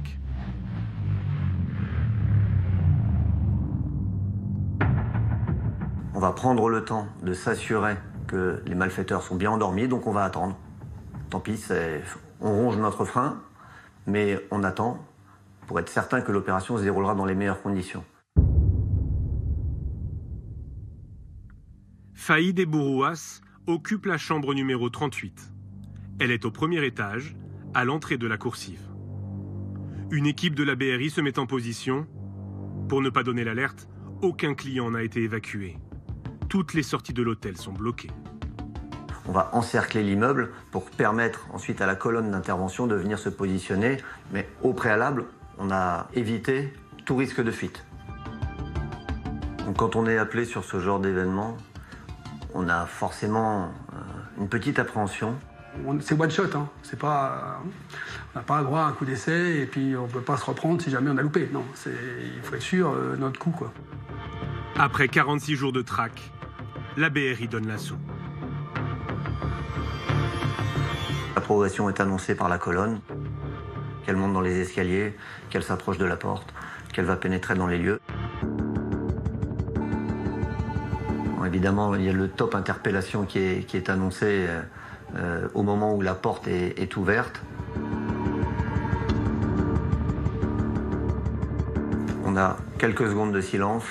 On va prendre le temps de s'assurer que les malfaiteurs sont bien endormis, donc on va attendre. Tant pis, on ronge notre frein, mais on attend pour être certain que l'opération se déroulera dans les meilleures conditions. Faïd et Bourouas occupent la chambre numéro 38. Elle est au premier étage, à l'entrée de la coursive. Une équipe de la BRI se met en position. Pour ne pas donner l'alerte, aucun client n'a été évacué. Toutes les sorties de l'hôtel sont bloquées. On va encercler l'immeuble pour permettre ensuite à la colonne d'intervention de venir se positionner, mais au préalable, on a évité tout risque de fuite. Donc Donc quand on est appelé sur ce genre d'événement, on a forcément une petite appréhension. C'est one shot, hein. C'est pas, on n'a pas le droit à un coup d'essai et puis on ne peut pas se reprendre si jamais on a loupé. Non, il faut être sûr notre coup, quoi. Après 46 jours de traque, la BRI donne l'assaut. La progression est annoncée par la colonne, qu'elle monte dans les escaliers, qu'elle s'approche de la porte, qu'elle va pénétrer dans les lieux. Bon, évidemment, il y a le top interpellation qui est annoncé au moment où la porte est ouverte. On a quelques secondes de silence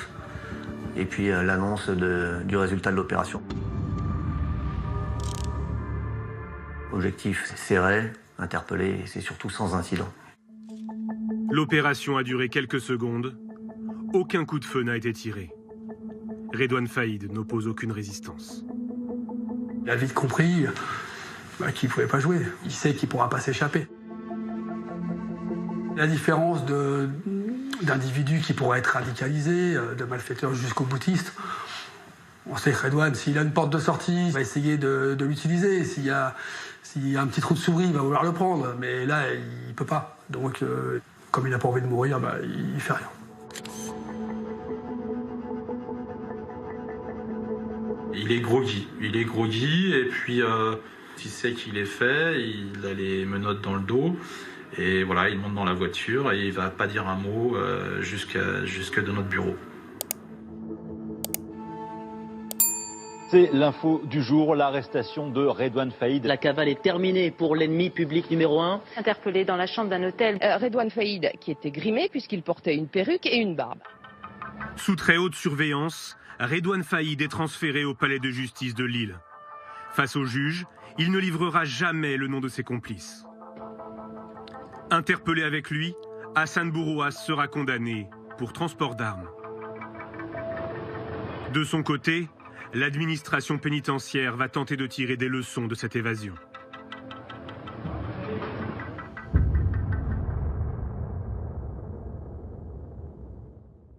et puis l'annonce du résultat de l'opération. Objectif serré, interpellé, et c'est surtout sans incident. L'opération a duré quelques secondes. Aucun coup de feu n'a été tiré. Redouane Faïd n'oppose aucune résistance. Il a vite compris qu'il ne pouvait pas jouer. Il sait qu'il ne pourra pas s'échapper. La différence d'individus qui pourraient être radicalisés, de malfaiteurs jusqu'aux boutistes, on sait que Redouane, s'il a une porte de sortie, il va essayer de l'utiliser. S'il y a un petit trou de souris, il va vouloir le prendre. Mais là, il ne peut pas. Donc, comme il n'a pas envie de mourir, il ne fait rien. Il est groggy et puis il sait qu'il est fait, il a les menottes dans le dos et voilà, il monte dans la voiture et il va pas dire un mot jusque de notre bureau. C'est l'info du jour, l'arrestation de Redouane Faïd. La cavale est terminée pour l'ennemi public numéro 1. Interpellé dans la chambre d'un hôtel, Redouane Faïd qui était grimé puisqu'il portait une perruque et une barbe. Sous très haute surveillance, Redouane Faïd est transféré au palais de justice de Lille. Face au juge, il ne livrera jamais le nom de ses complices. Interpellé avec lui, Hassan Bourouas sera condamné pour transport d'armes. De son côté, l'administration pénitentiaire va tenter de tirer des leçons de cette évasion.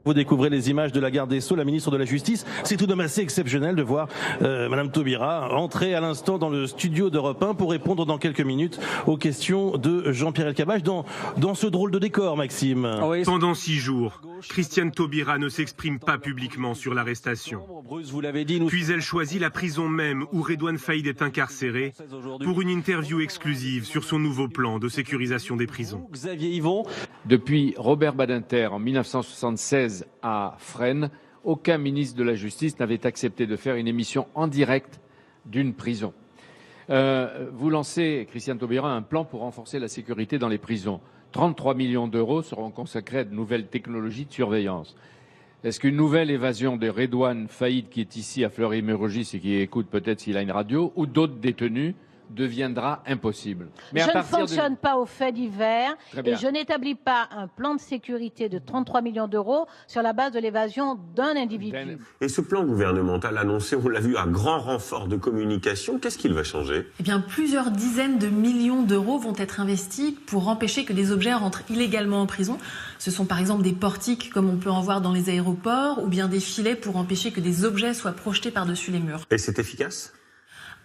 Vous découvrez les images de la garde des Sceaux, la ministre de la Justice. C'est tout de même assez exceptionnel de voir Madame Taubira entrer à l'instant dans le studio d'Europe 1 pour répondre dans quelques minutes aux questions de Jean-Pierre Elkabbach dans ce drôle de décor, Maxime. Pendant 6 jours, Christiane Taubira ne s'exprime pas publiquement sur l'arrestation. Puis elle choisit la prison même où Redouane Faïd est incarcéré pour une interview exclusive sur son nouveau plan de sécurisation des prisons. Xavier Yvon. Depuis Robert Badinter en 1976 à Fresnes, aucun ministre de la Justice n'avait accepté de faire une émission en direct d'une prison. Vous lancez, Christiane Taubira, un plan pour renforcer la sécurité dans les prisons. 33 millions d'euros seront consacrés à de nouvelles technologies de surveillance. Est-ce qu'une nouvelle évasion de Redouane Faïd, qui est ici à Fleury-Mérogis et qui écoute peut-être s'il a une radio, ou d'autres détenus, deviendra impossible? Je ne fonctionne pas aux faits divers et je n'établis pas un plan de sécurité de 33 millions d'euros sur la base de l'évasion d'un individu. Et ce plan gouvernemental annoncé, on l'a vu, à grand renfort de communication, qu'est-ce qu'il va changer? Eh bien, plusieurs dizaines de millions d'euros vont être investis pour empêcher que des objets rentrent illégalement en prison. Ce sont par exemple des portiques, comme on peut en voir dans les aéroports, ou bien des filets pour empêcher que des objets soient projetés par-dessus les murs. Et c'est efficace?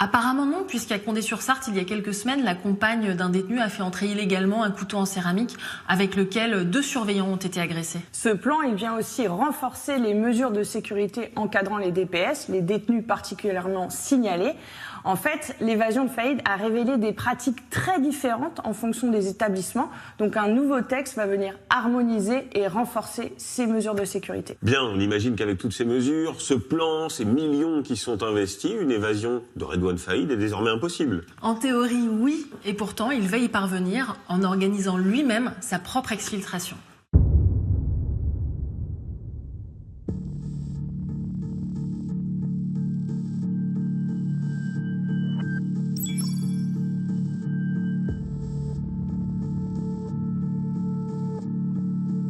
Apparemment non, puisqu'à Condé-sur-Sarthe, il y a quelques semaines, la compagne d'un détenu a fait entrer illégalement un couteau en céramique avec lequel 2 surveillants ont été agressés. Ce plan, il vient aussi renforcer les mesures de sécurité encadrant les DPS, les détenus particulièrement signalés. En fait, l'évasion de Faïd a révélé des pratiques très différentes en fonction des établissements. Donc un nouveau texte va venir harmoniser et renforcer ces mesures de sécurité. Bien, on imagine qu'avec toutes ces mesures, ce plan, ces millions qui sont investis, une évasion de Redouane Faïd est désormais impossible. En théorie, oui, et pourtant, il va y parvenir en organisant lui-même sa propre exfiltration.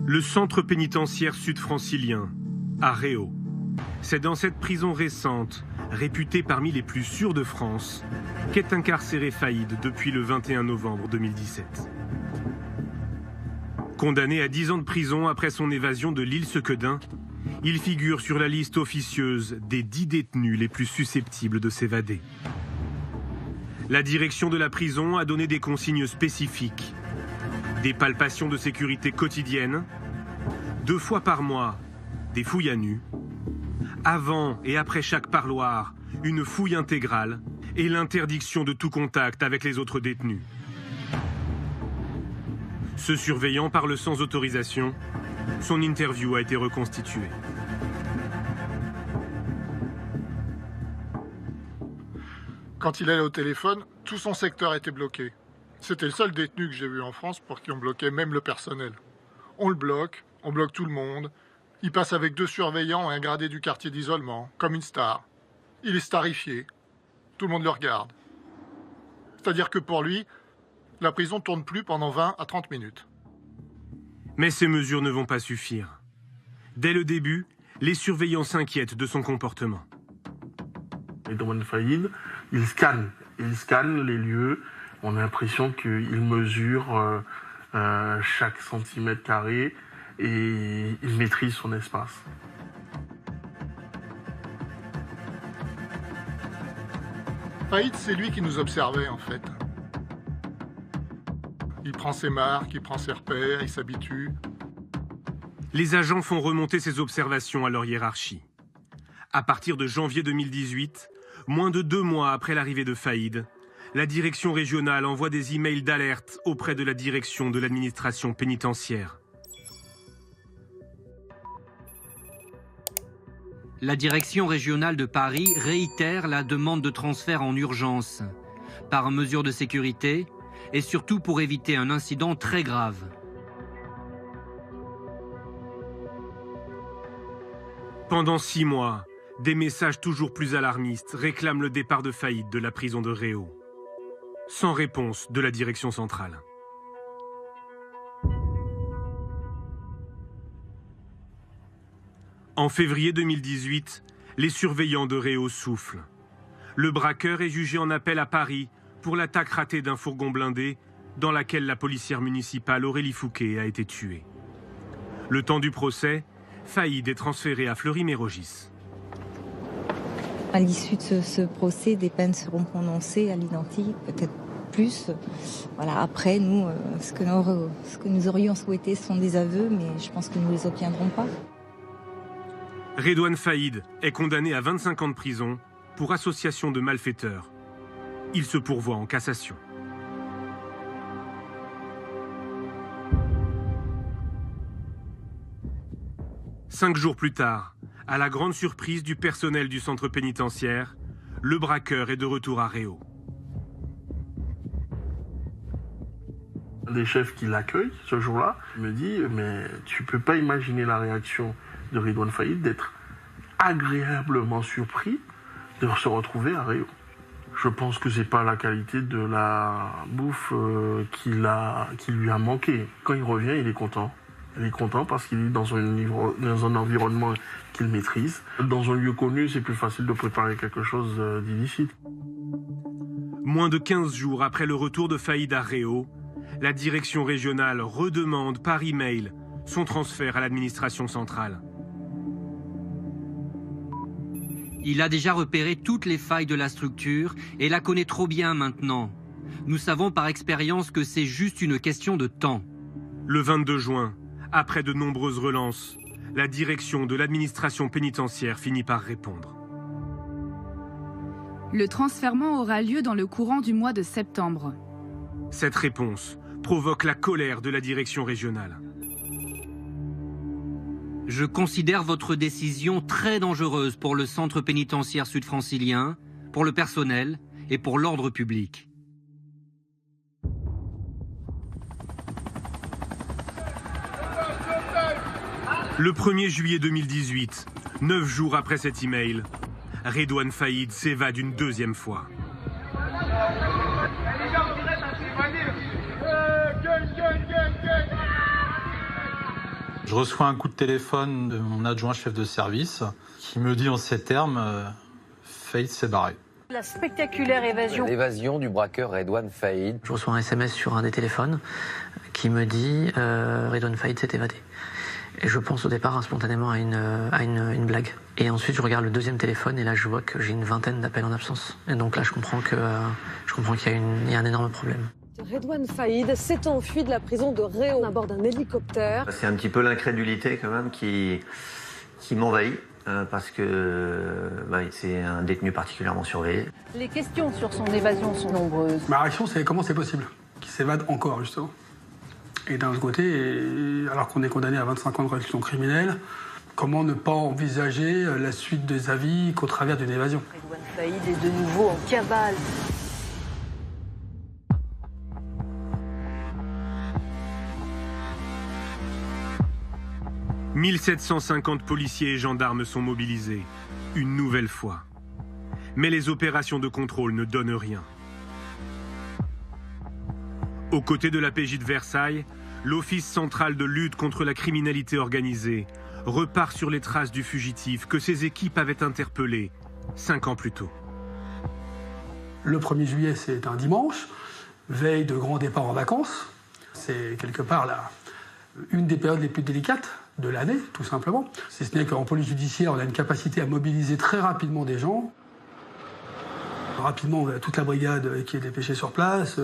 Le centre pénitentiaire sud-francilien, à Réau. C'est dans cette prison récente, réputée parmi les plus sûres de France, qu'est incarcéré Faïd depuis le 21 novembre 2017. Condamné à 10 ans de prison après son évasion de l'île Sequedin, Il figure sur la liste officieuse des 10 détenus les plus susceptibles de s'évader. La direction de la prison a donné des consignes spécifiques. Des palpations de sécurité quotidiennes, 2 fois par mois, des fouilles à nu, avant et après chaque parloir, une fouille intégrale et l'interdiction de tout contact avec les autres détenus. Ce surveillant parle sans autorisation. Son interview a été reconstituée. Quand il allait au téléphone, tout son secteur était bloqué. C'était le seul détenu que j'ai vu en France pour qui on bloquait même le personnel. On le bloque, on bloque tout le monde. Il passe avec 2 surveillants et un gradé du quartier d'isolement, comme une star. Il est starifié. Tout le monde le regarde. C'est-à-dire que pour lui, la prison tourne plus pendant 20 à 30 minutes. Mais ces mesures ne vont pas suffire. Dès le début, les surveillants s'inquiètent de son comportement. Redouane Faïd, il scanne les lieux. On a l'impression qu'il mesure chaque centimètre carré et il maîtrise son espace. Faïd, c'est lui qui nous observait en fait. Il prend ses marques, il prend ses repères, il s'habitue. Les agents font remonter ces observations à leur hiérarchie. À partir de janvier 2018, moins de 2 mois après l'arrivée de Faïd, la direction régionale envoie des emails d'alerte auprès de la direction de l'administration pénitentiaire. La direction régionale de Paris réitère la demande de transfert en urgence, par mesure de sécurité et surtout pour éviter un incident très grave. Pendant 6 mois, des messages toujours plus alarmistes réclament le départ de Faïd de la prison de Réau, sans réponse de la direction centrale. En février 2018, les surveillants de Réau soufflent. Le braqueur est jugé en appel à Paris pour l'attaque ratée d'un fourgon blindé dans laquelle la policière municipale Aurélie Fouquet a été tuée. Le temps du procès, Faïd est transféré à Fleury-Mérogis. À l'issue de ce procès, des peines seront prononcées à l'identique, peut-être plus. Voilà, après, nous, ce que nous aurions souhaité sont des aveux, mais je pense que nous ne les obtiendrons pas. Redouane Faïd est condamné à 25 ans de prison pour association de malfaiteurs. Il se pourvoit en cassation. Cinq jours plus tard, à la grande surprise du personnel du centre pénitentiaire, le braqueur est de retour à Réau. Un des chefs qui l'accueille ce jour-là me dit « Mais tu peux pas imaginer la réaction de Redouane Faïd d'être agréablement surpris de se retrouver à Réau. Je pense que c'est pas la qualité de la bouffe qui lui a manqué. Quand il revient, il est content. Il est content parce qu'il est dans un environnement qu'il maîtrise. Dans un lieu connu, c'est plus facile de préparer quelque chose d'illicite. Moins de 15 jours après le retour de Faïd à Réau, la direction régionale redemande par email son transfert à l'administration centrale. Il a déjà repéré toutes les failles de la structure et la connaît trop bien maintenant. Nous savons par expérience que c'est juste une question de temps. Le 22 juin, après de nombreuses relances, la direction de l'administration pénitentiaire finit par répondre. Le transfèrement aura lieu dans le courant du mois de septembre. Cette réponse provoque la colère de la direction régionale. Je considère votre décision très dangereuse pour le centre pénitentiaire sud-francilien, pour le personnel et pour l'ordre public. Le 1er juillet 2018, 9 jours après cet email, Redouane Faïd s'évade une deuxième fois. Je reçois un coup de téléphone de mon adjoint chef de service qui me dit en ces termes Faïd s'est barré. La spectaculaire évasion. L'évasion du braqueur Redouane Faïd. Je reçois un SMS sur un des téléphones qui me dit Redouane Faïd s'est évadé. Et je pense au départ spontanément à une blague. Et ensuite, je regarde le deuxième téléphone et là, je vois que j'ai une vingtaine d'appels en absence. Et donc là, je comprends qu'il y a un énorme problème. Redouane Faïd s'est enfui de la prison de Réau à bord d'un hélicoptère. C'est un petit peu l'incrédulité quand même qui m'envahit. Parce que c'est un détenu particulièrement surveillé. Les questions sur son évasion sont nombreuses. Ma réaction, c'est comment c'est possible qu'il s'évade encore, justement. Et d'un autre côté, alors qu'on est condamné à 25 ans de réclusion criminelle, comment ne pas envisager la suite de sa vie qu'au travers d'une évasion? Redouane Faïd est de nouveau en cavale. « 1750 policiers et gendarmes sont mobilisés, une nouvelle fois. Mais les opérations de contrôle ne donnent rien. Aux côtés de la PJ de Versailles, l'Office central de lutte contre la criminalité organisée repart sur les traces du fugitif que ses équipes avaient interpellé 5 ans plus tôt. Le 1er juillet, c'est un dimanche, veille de grand départ en vacances. C'est quelque part une des périodes les plus délicates de l'année, tout simplement. Si ce n'est qu'en police judiciaire, on a une capacité à mobiliser très rapidement des gens. Rapidement, on a toute la brigade qui est dépêchée sur place,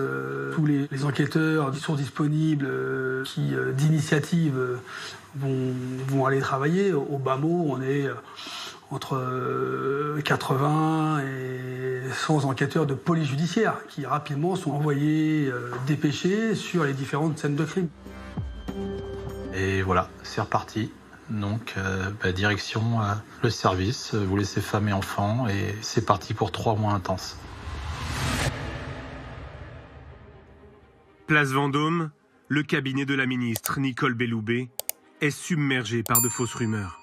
tous les enquêteurs qui sont disponibles, qui d'initiative vont aller travailler. Au bas mot, on est entre 80 et 100 enquêteurs de police judiciaire qui rapidement sont envoyés, dépêchés sur les différentes scènes de crime. Et voilà, c'est reparti. Donc, direction le service, vous laissez femmes et enfants, et c'est parti pour 3 mois intenses. Place Vendôme, le cabinet de la ministre Nicole Belloubet est submergé par de fausses rumeurs.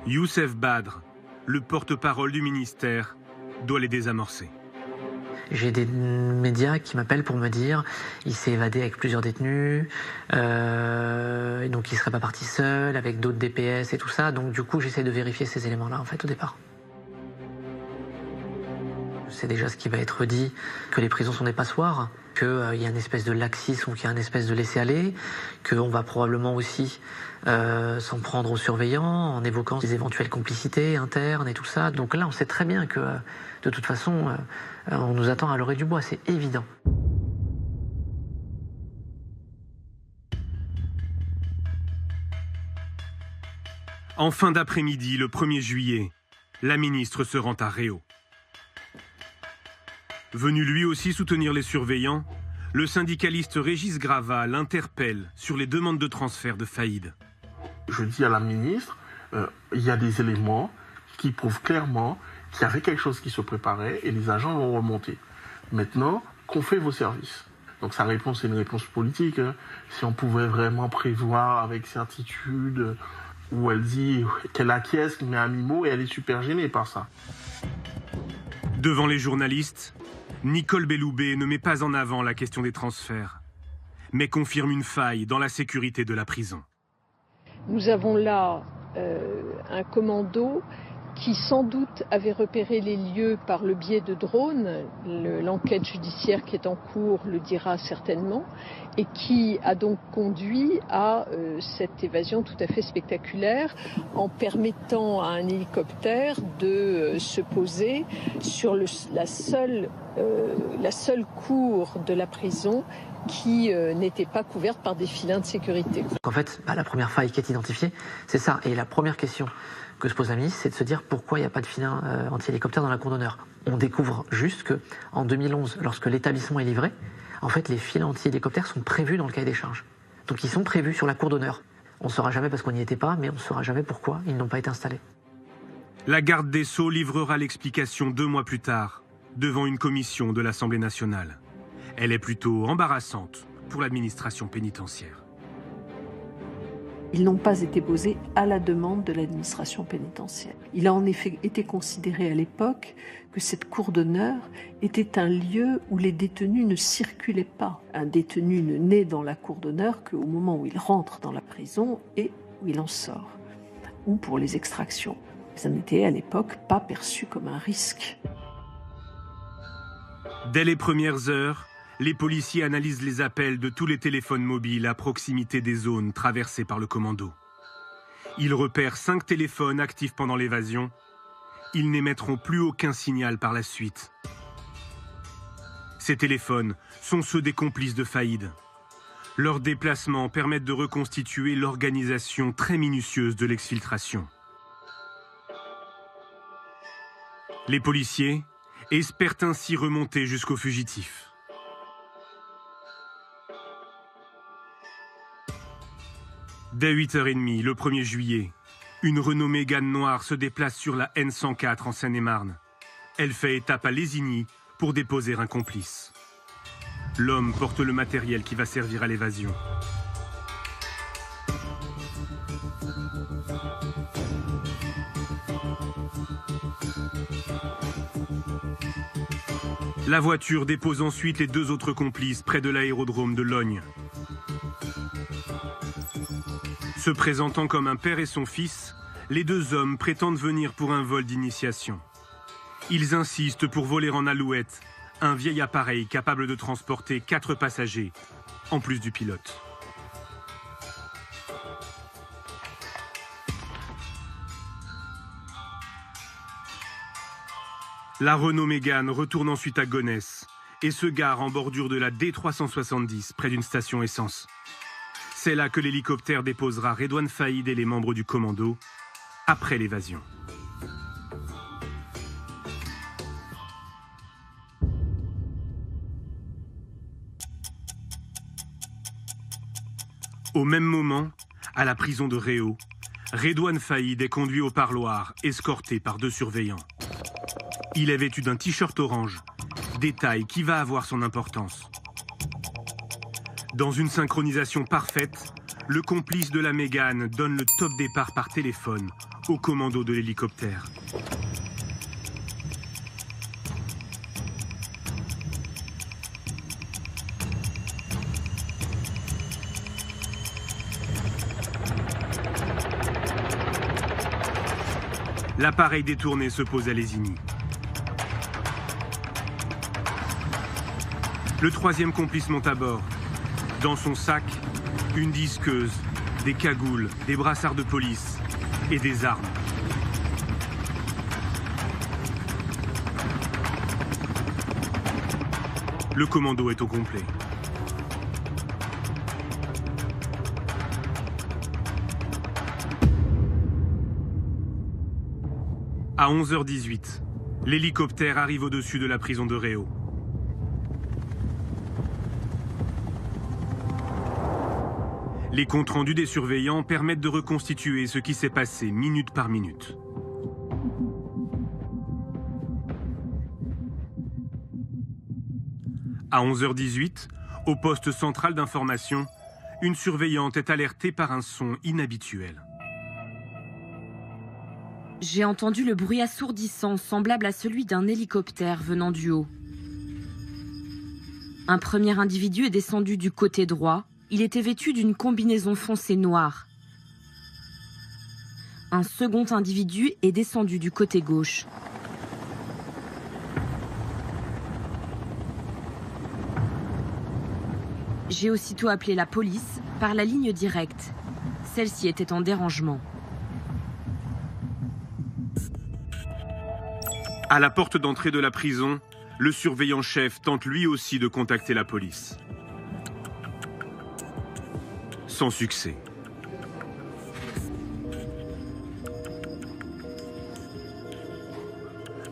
Youssef Badr, le porte-parole du ministère, doit les désamorcer. J'ai des médias qui m'appellent pour me dire il s'est évadé avec plusieurs détenus, et donc il serait pas parti seul, avec d'autres DPS et tout ça. Donc du coup, j'essaie de vérifier ces éléments-là, en fait, au départ. C'est déjà ce qui va être dit, que les prisons sont des passoires, qu'il y a une espèce de laxisme ou qu'il y a une espèce de laisser-aller, qu'on va probablement aussi s'en prendre aux surveillants en évoquant des éventuelles complicités internes et tout ça. Donc là, on sait très bien que, de toute façon, on nous attend à l'orée du bois, c'est évident. En fin d'après-midi, le 1er juillet, la ministre se rend à Réau. Venu lui aussi soutenir les surveillants, le syndicaliste Régis Grava l'interpelle sur les demandes de transfert de Faïd. Je dis à la ministre, il y a des éléments qui prouvent clairement qu'il y avait quelque chose qui se préparait et les agents vont remonter. Maintenant, qu'ont fait vos services? Donc sa réponse est une réponse politique. Si on pouvait vraiment prévoir avec certitude, où elle dit qu'elle acquiesce, mais à mi-mot, et elle est super gênée par ça. Devant les journalistes, Nicole Belloubet ne met pas en avant la question des transferts, mais confirme une faille dans la sécurité de la prison. Nous avons là un commando qui sans doute avait repéré les lieux par le biais de drones. L'enquête judiciaire qui est en cours le dira certainement, et qui a donc conduit à cette évasion tout à fait spectaculaire en permettant à un hélicoptère de se poser sur la seule cour de la prison qui n'était pas couverte par des filins de sécurité. En fait, la première faille qui est identifiée, c'est ça. Et la première question que se pose la ministre, c'est de se dire pourquoi il n'y a pas de filin anti-hélicoptère dans la cour d'honneur. On découvre juste qu'en 2011, lorsque l'établissement est livré, en fait, les filins anti-hélicoptères sont prévus dans le cahier des charges. Donc ils sont prévus sur la cour d'honneur. On ne saura jamais parce qu'on n'y était pas, mais on ne saura jamais pourquoi ils n'ont pas été installés. La garde des Sceaux livrera l'explication 2 mois plus tard, devant une commission de l'Assemblée nationale. Elle est plutôt embarrassante pour l'administration pénitentiaire. Ils n'ont pas été posés à la demande de l'administration pénitentiaire. Il a en effet été considéré à l'époque que cette cour d'honneur était un lieu où les détenus ne circulaient pas. Un détenu ne naît dans la cour d'honneur qu'au moment où il rentre dans la prison et où il en sort, ou pour les extractions. Ça n'était à l'époque pas perçu comme un risque. Dès les premières heures, les policiers analysent les appels de tous les téléphones mobiles à proximité des zones traversées par le commando. Ils repèrent 5 téléphones actifs pendant l'évasion. Ils n'émettront plus aucun signal par la suite. Ces téléphones sont ceux des complices de Faïd. Leurs déplacements permettent de reconstituer l'organisation très minutieuse de l'exfiltration. Les policiers espèrent ainsi remonter jusqu'aux fugitifs. Dès 8h30, le 1er juillet, une Renault Mégane noire se déplace sur la N104 en Seine-et-Marne. Elle fait étape à Lésigny pour déposer un complice. L'homme porte le matériel qui va servir à l'évasion. La voiture dépose ensuite les 2 autres complices près de l'aérodrome de Lognes. Se présentant comme un père et son fils, les 2 hommes prétendent venir pour un vol d'initiation. Ils insistent pour voler en Alouette, un vieil appareil capable de transporter 4 passagers, en plus du pilote. La Renault Mégane retourne ensuite à Gonesse et se gare en bordure de la D370, près d'une station essence. C'est là que l'hélicoptère déposera Redouane Faïd et les membres du commando, après l'évasion. Au même moment, à la prison de Réau, Redouane Faïd est conduit au parloir, escorté par 2 surveillants. Il est vêtu d'un t-shirt orange, détail qui va avoir son importance. Dans une synchronisation parfaite, le complice de la Mégane donne le top départ par téléphone au commando de l'hélicoptère. L'appareil détourné se pose à Lésigny. Le 3e complice monte à bord. Dans son sac, une disqueuse, des cagoules, des brassards de police et des armes. Le commando est au complet. À 11h18, l'hélicoptère arrive au-dessus de la prison de Réau. Les comptes rendus des surveillants permettent de reconstituer ce qui s'est passé minute par minute. À 11h18, au poste central d'information, une surveillante est alertée par un son inhabituel. J'ai entendu le bruit assourdissant semblable à celui d'un hélicoptère venant du haut. Un premier individu est descendu du côté droit. Il était vêtu d'une combinaison foncée noire. Un second individu est descendu du côté gauche. J'ai aussitôt appelé la police par la ligne directe. Celle-ci était en dérangement. À la porte d'entrée de la prison, le surveillant-chef tente lui aussi de contacter la police. Sans succès.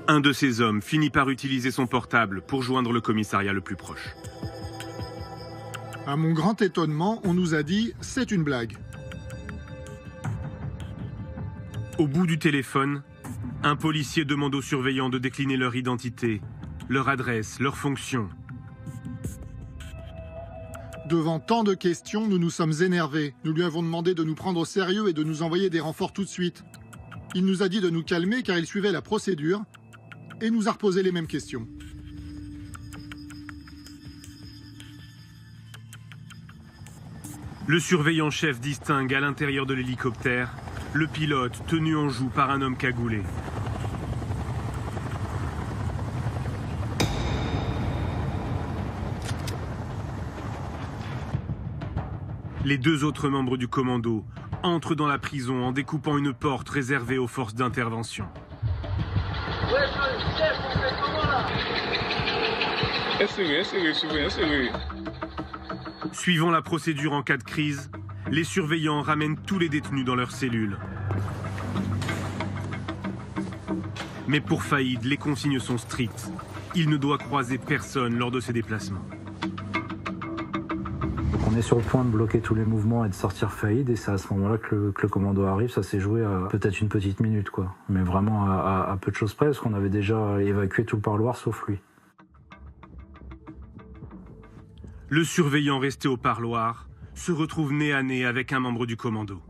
Un de ces hommes finit par utiliser son portable pour joindre le commissariat le plus proche. À mon grand étonnement, on nous a dit « c'est une blague ». Au bout du téléphone, un policier demande aux surveillants de décliner leur identité, leur adresse, leur fonction. Devant tant de questions, nous nous sommes énervés. Nous lui avons demandé de nous prendre au sérieux et de nous envoyer des renforts tout de suite. Il nous a dit de nous calmer car il suivait la procédure et nous a reposé les mêmes questions. Le surveillant-chef distingue à l'intérieur de l'hélicoptère le pilote tenu en joue par un homme cagoulé. Les 2 autres membres du commando entrent dans la prison en découpant une porte réservée aux forces d'intervention. Suivant la procédure en cas de crise, les surveillants ramènent tous les détenus dans leurs cellules. Mais pour Faïd, les consignes sont strictes. Il ne doit croiser personne lors de ses déplacements. Donc on est sur le point de bloquer tous les mouvements et de sortir Faïd, et c'est à ce moment-là que le commando arrive. Ça s'est joué à peut-être une petite minute, quoi. Mais vraiment à peu de choses près, parce qu'on avait déjà évacué tout le parloir sauf lui. Le surveillant resté au parloir se retrouve nez à nez avec un membre du commando.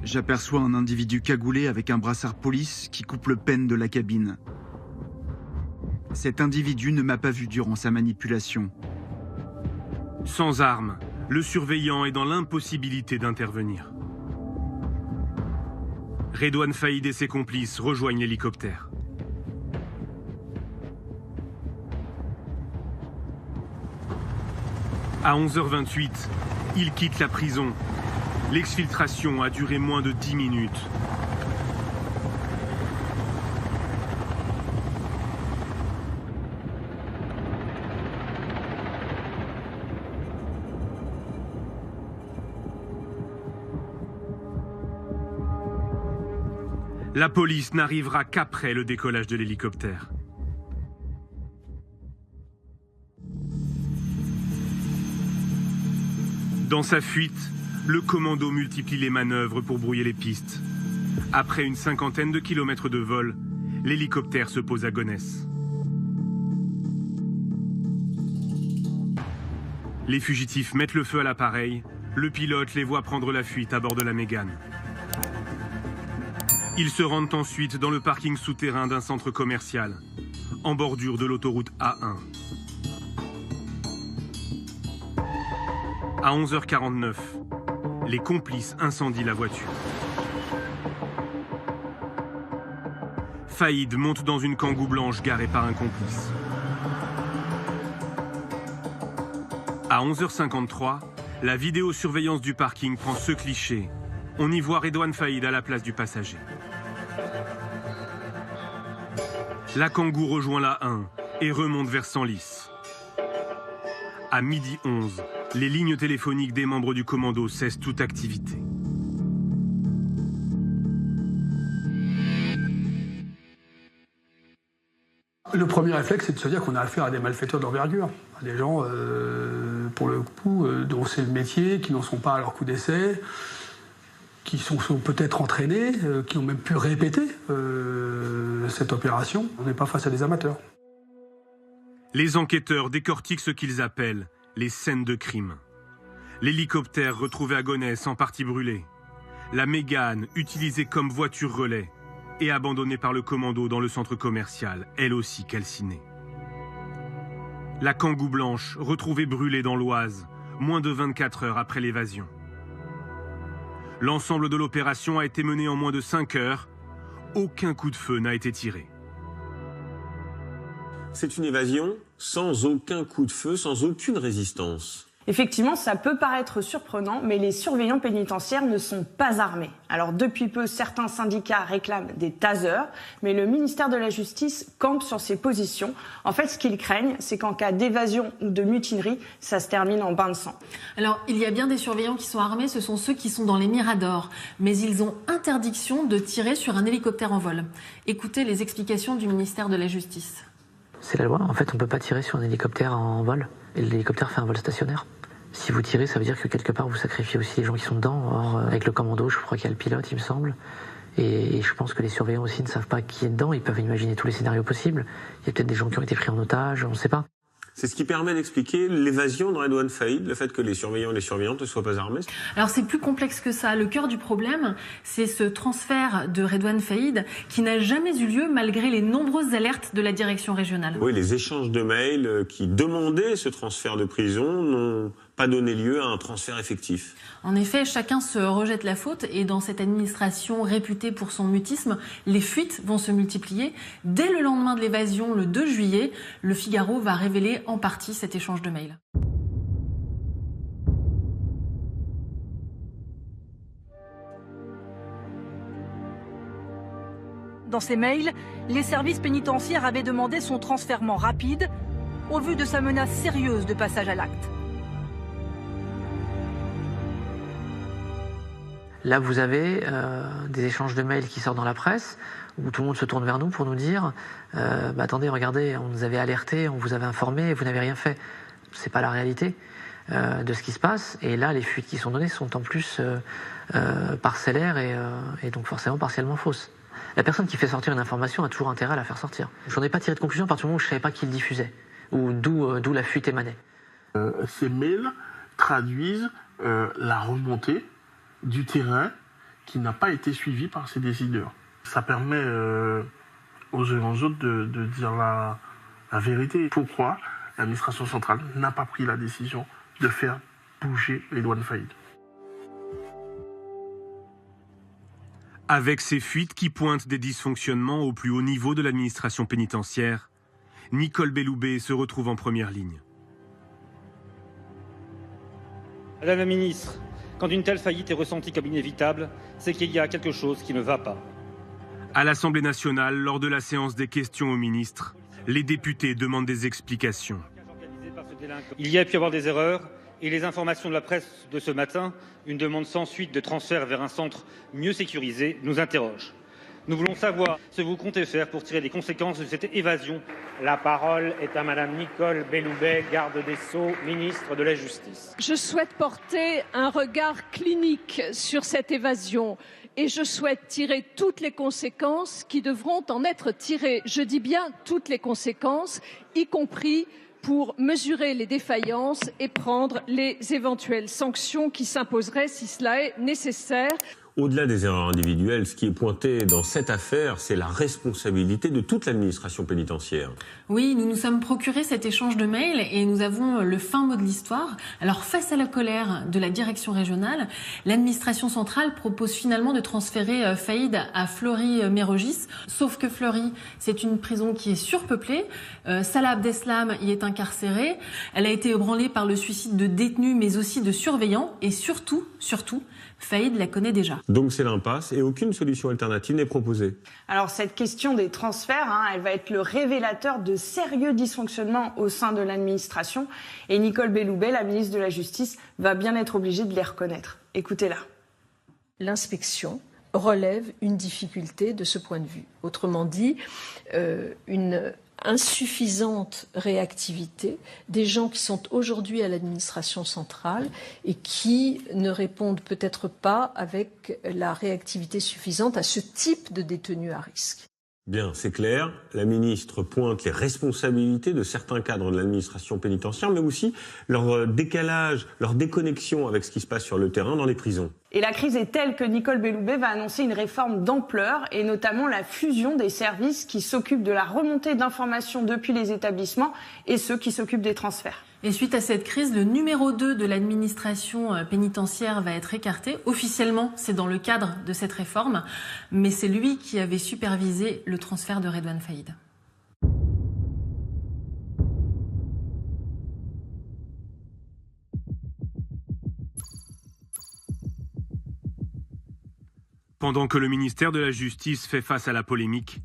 J'aperçois un individu cagoulé avec un brassard police qui coupe le pêne de la cabine. Cet individu ne m'a pas vu durant sa manipulation. Sans arme, le surveillant est dans l'impossibilité d'intervenir. Redouane Faïd et ses complices rejoignent l'hélicoptère. À 11h28, ils quittent la prison. L'exfiltration a duré moins de 10 minutes. La police n'arrivera qu'après le décollage de l'hélicoptère. Dans sa fuite, le commando multiplie les manœuvres pour brouiller les pistes. Après une 50aine de kilomètres de vol, l'hélicoptère se pose à Gonesse. Les fugitifs mettent le feu à l'appareil. Le pilote les voit prendre la fuite à bord de la Mégane. Ils se rendent ensuite dans le parking souterrain d'un centre commercial, en bordure de l'autoroute A1. À 11h49, les complices incendient la voiture. Faïd monte dans une Kangoo blanche garée par un complice. À 11h53, la vidéosurveillance du parking prend ce cliché. On y voit Redouane Faïd à la place du passager. La Kangoo rejoint la 1 et remonte vers Senlis. À 12h11, les lignes téléphoniques des membres du commando cessent toute activité. Le premier réflexe, c'est de se dire qu'on a affaire à des malfaiteurs d'envergure, à des gens, pour le coup, dont c'est le métier, qui n'en sont pas à leur coup d'essai, qui sont peut-être entraînés, qui ont même pu répéter cette opération. On n'est pas face à des amateurs. Les enquêteurs décortiquent ce qu'ils appellent les scènes de crime. L'hélicoptère retrouvé à Gonesse en partie brûlé. La Mégane utilisée comme voiture relais et abandonnée par le commando dans le centre commercial, elle aussi calcinée. La Kangoo blanche retrouvée brûlée dans l'Oise, moins de 24 heures après l'évasion. L'ensemble de l'opération a été mené en moins de 5 heures. Aucun coup de feu n'a été tiré. C'est une évasion sans aucun coup de feu, sans aucune résistance. Effectivement, ça peut paraître surprenant, mais les surveillants pénitentiaires ne sont pas armés. Alors depuis peu, certains syndicats réclament des tasers, mais le ministère de la Justice campe sur ses positions. En fait, ce qu'ils craignent, c'est qu'en cas d'évasion ou de mutinerie, ça se termine en bain de sang. Alors, il y a bien des surveillants qui sont armés, ce sont ceux qui sont dans les miradors, mais ils ont interdiction de tirer sur un hélicoptère en vol. Écoutez les explications du ministère de la Justice. C'est la loi. En fait, on ne peut pas tirer sur un hélicoptère en vol. Et l'hélicoptère fait un vol stationnaire. Si vous tirez, ça veut dire que quelque part, vous sacrifiez aussi les gens qui sont dedans. Or, avec le commando, je crois qu'il y a le pilote, il me semble. Et je pense que les surveillants aussi ne savent pas qui est dedans. Ils peuvent imaginer tous les scénarios possibles. Il y a peut-être des gens qui ont été pris en otage, on ne sait pas. C'est ce qui permet d'expliquer l'évasion de Redouane Faïd, le fait que les surveillants et les surveillantes ne soient pas armés. Alors c'est plus complexe que ça. Le cœur du problème, c'est ce transfert de Redouane Faïd qui n'a jamais eu lieu malgré les nombreuses alertes de la direction régionale. Oui, les échanges de mails qui demandaient ce transfert de prison n'ont pas donné lieu à un transfert effectif. En effet, chacun se rejette la faute et dans cette administration réputée pour son mutisme, les fuites vont se multiplier. Dès le lendemain de l'évasion, le 2 juillet, Le Figaro va révéler en partie cet échange de mails. Dans ces mails, les services pénitentiaires avaient demandé son transfèrement rapide au vu de sa menace sérieuse de passage à l'acte. Là, vous avez des échanges de mails qui sortent dans la presse, où tout le monde se tourne vers nous pour nous dire attendez, regardez, on nous avait alerté, on vous avait informé, et vous n'avez rien fait. C'est pas la réalité de ce qui se passe. Et là, les fuites qui sont données sont en plus parcellaires et donc forcément partiellement fausses. La personne qui fait sortir une information a toujours intérêt à la faire sortir. Je n'en ai pas tiré de conclusion à partir du moment où je ne savais pas qui le diffusait, ou d'où la fuite émanait. Ces mails traduisent la remontée du terrain qui n'a pas été suivi par ces décideurs. Ça permet aux uns et aux autres de dire la vérité. Pourquoi l'administration centrale n'a pas pris la décision de faire bouger Redouane Faïd. Avec ces fuites qui pointent des dysfonctionnements au plus haut niveau de l'administration pénitentiaire, Nicole Belloubet se retrouve en première ligne. Madame la ministre, quand une telle faillite est ressentie comme inévitable, c'est qu'il y a quelque chose qui ne va pas. À l'Assemblée nationale, lors de la séance des questions au ministre, les députés demandent des explications. Il y a pu y avoir des erreurs et les informations de la presse de ce matin, une demande sans suite de transfert vers un centre mieux sécurisé, nous interroge. Nous voulons savoir ce que vous comptez faire pour tirer les conséquences de cette évasion. La parole est à Madame Nicole Belloubet, garde des Sceaux, ministre de la Justice. Je souhaite porter un regard clinique sur cette évasion et je souhaite tirer toutes les conséquences qui devront en être tirées. Je dis bien toutes les conséquences, y compris pour mesurer les défaillances et prendre les éventuelles sanctions qui s'imposeraient si cela est nécessaire. Au-delà des erreurs individuelles, ce qui est pointé dans cette affaire, c'est la responsabilité de toute l'administration pénitentiaire. Oui, nous nous sommes procuré cet échange de mails et nous avons le fin mot de l'histoire. Alors, face à la colère de la direction régionale, l'administration centrale propose finalement de transférer Faïd à Fleury-Mérogis. Sauf que Fleury, c'est une prison qui est surpeuplée. Salah Abdeslam y est incarcérée. Elle a été ébranlée par le suicide de détenus, mais aussi de surveillants. Et surtout, Faïd la connaît déjà. Donc c'est l'impasse et aucune solution alternative n'est proposée. Alors cette question des transferts, elle va être le révélateur de sérieux dysfonctionnements au sein de l'administration. Et Nicole Belloubet, la ministre de la Justice, va bien être obligée de les reconnaître. Écoutez-la. L'inspection relève une difficulté de ce point de vue. Autrement dit, une insuffisante réactivité des gens qui sont aujourd'hui à l'administration centrale et qui ne répondent peut-être pas avec la réactivité suffisante à ce type de détenus à risque. Bien, c'est clair. La ministre pointe les responsabilités de certains cadres de l'administration pénitentiaire, mais aussi leur décalage, leur déconnexion avec ce qui se passe sur le terrain dans les prisons. Et la crise est telle que Nicole Belloubet va annoncer une réforme d'ampleur et notamment la fusion des services qui s'occupent de la remontée d'informations depuis les établissements et ceux qui s'occupent des transferts. Et suite à cette crise, le numéro 2 de l'administration pénitentiaire va être écarté. Officiellement, c'est dans le cadre de cette réforme, mais c'est lui qui avait supervisé le transfert de Redouane Faïd. Pendant que le ministère de la Justice fait face à la polémique,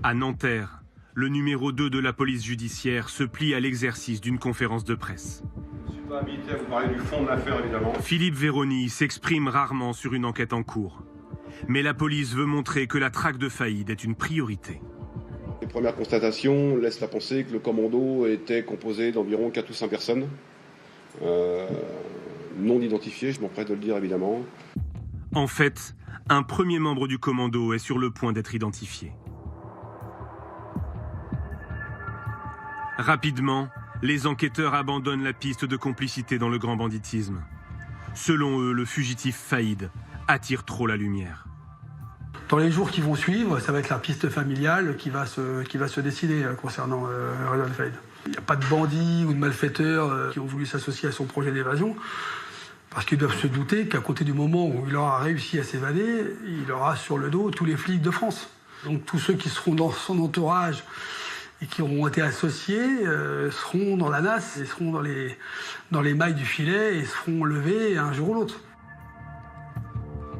à Nanterre, le numéro 2 de la police judiciaire se plie à l'exercice d'une conférence de presse. Je ne suis pas habilité à vous parler du fond de l'affaire, évidemment. Philippe Vérony s'exprime rarement sur une enquête en cours. Mais la police veut montrer que la traque de Faïd est une priorité. Les premières constatations laissent à penser que le commando était composé d'environ 4 ou 5 personnes. Non identifiées, je m'empresse de le dire évidemment. En fait, un premier membre du commando est sur le point d'être identifié. Rapidement, les enquêteurs abandonnent la piste de complicité dans le grand banditisme. Selon eux, le fugitif Faïd attire trop la lumière. Dans les jours qui vont suivre, ça va être la piste familiale qui va se décider concernant Redouane Faïd. Il n'y a pas de bandits ou de malfaiteurs qui ont voulu s'associer à son projet d'évasion, parce qu'ils doivent se douter qu'à côté du moment où il aura réussi à s'évader, il aura sur le dos tous les flics de France. Donc tous ceux qui seront dans son entourage et qui auront été associés seront dans la nasse et seront dans les mailles du filet et seront levés un jour ou l'autre.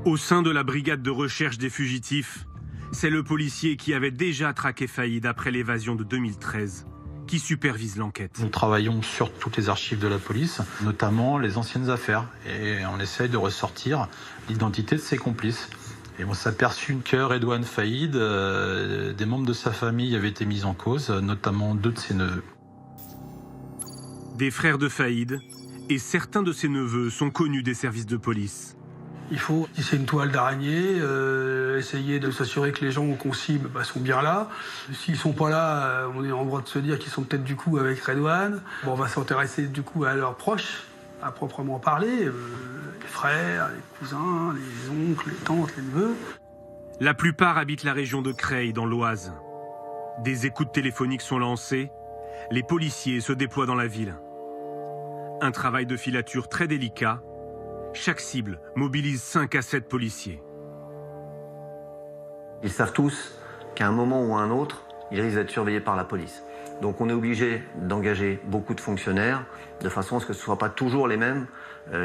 Au sein de la brigade de recherche des fugitifs, c'est le policier qui avait déjà traqué Faïd après l'évasion de 2013 qui supervise l'enquête. Nous travaillons sur toutes les archives de la police, notamment les anciennes affaires, et on essaye de ressortir l'identité de ses complices. Et on s'est aperçu que Redouane Faïd, des membres de sa famille avaient été mis en cause, notamment 2 de ses neveux. Des frères de Faïd et certains de ses neveux sont connus des services de police. Il faut tisser une toile d'araignée, essayer de s'assurer que les gens qu'on cible sont bien là. S'ils sont pas là, on est en droit de se dire qu'ils sont peut-être du coup avec Redouane. Bon, on va s'intéresser du coup à leurs proches, à proprement parler, les frères, les cousins, les oncles, les tantes, les neveux. La plupart habitent la région de Creil, dans l'Oise. Des écoutes téléphoniques sont lancées, les policiers se déploient dans la ville. Un travail de filature très délicat. Chaque cible mobilise 5 à 7 policiers. Ils savent tous qu'à un moment ou à un autre, ils risquent d'être surveillés par la police. Donc on est obligé d'engager beaucoup de fonctionnaires, de façon à ce que ce ne soient pas toujours les mêmes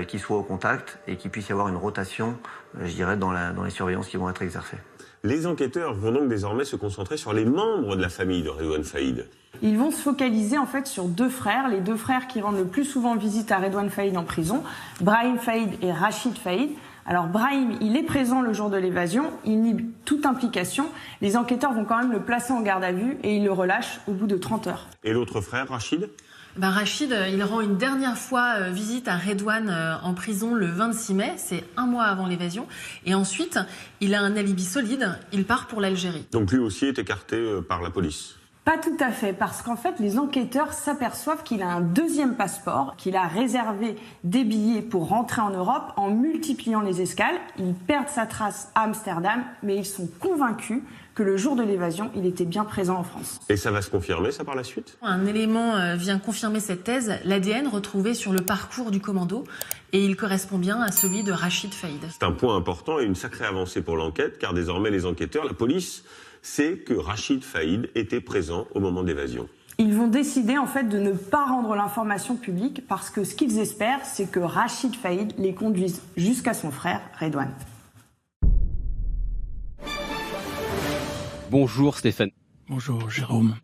qui soient au contact et qu'il puisse y avoir une rotation, je dirais, dans les surveillances qui vont être exercées. Les enquêteurs vont donc désormais se concentrer sur les membres de la famille de Redouane Faïd. Ils vont se focaliser en fait sur 2 frères, les 2 frères qui rendent le plus souvent visite à Redouane Faïd en prison, Brahim Faïd et Rachid Faïd. Alors Brahim, il est présent le jour de l'évasion, il nie toute implication. Les enquêteurs vont quand même le placer en garde à vue et ils le relâchent au bout de 30 heures. Et l'autre frère, Rachid ? Rachid, il rend une dernière fois visite à Redouane en prison le 26 mai, c'est 1 mois avant l'évasion. Et ensuite, il a un alibi solide, il part pour l'Algérie. Donc lui aussi est écarté par la police ? Pas tout à fait, parce qu'en fait, les enquêteurs s'aperçoivent qu'il a un 2e passeport, qu'il a réservé des billets pour rentrer en Europe en multipliant les escales. Ils perdent sa trace à Amsterdam, mais ils sont convaincus que le jour de l'évasion, il était bien présent en France. Et ça va se confirmer, ça, par la suite ? Un élément vient confirmer cette thèse, l'ADN retrouvé sur le parcours du commando, et il correspond bien à celui de Rachid Faïd. C'est un point important et une sacrée avancée pour l'enquête, car désormais les enquêteurs, la police, sait que Rachid Faïd était présent au moment de l'évasion. Ils vont décider en fait de ne pas rendre l'information publique parce que ce qu'ils espèrent, c'est que Rachid Faïd les conduise jusqu'à son frère Redouane. Bonjour Stéphane. Bonjour Jérôme.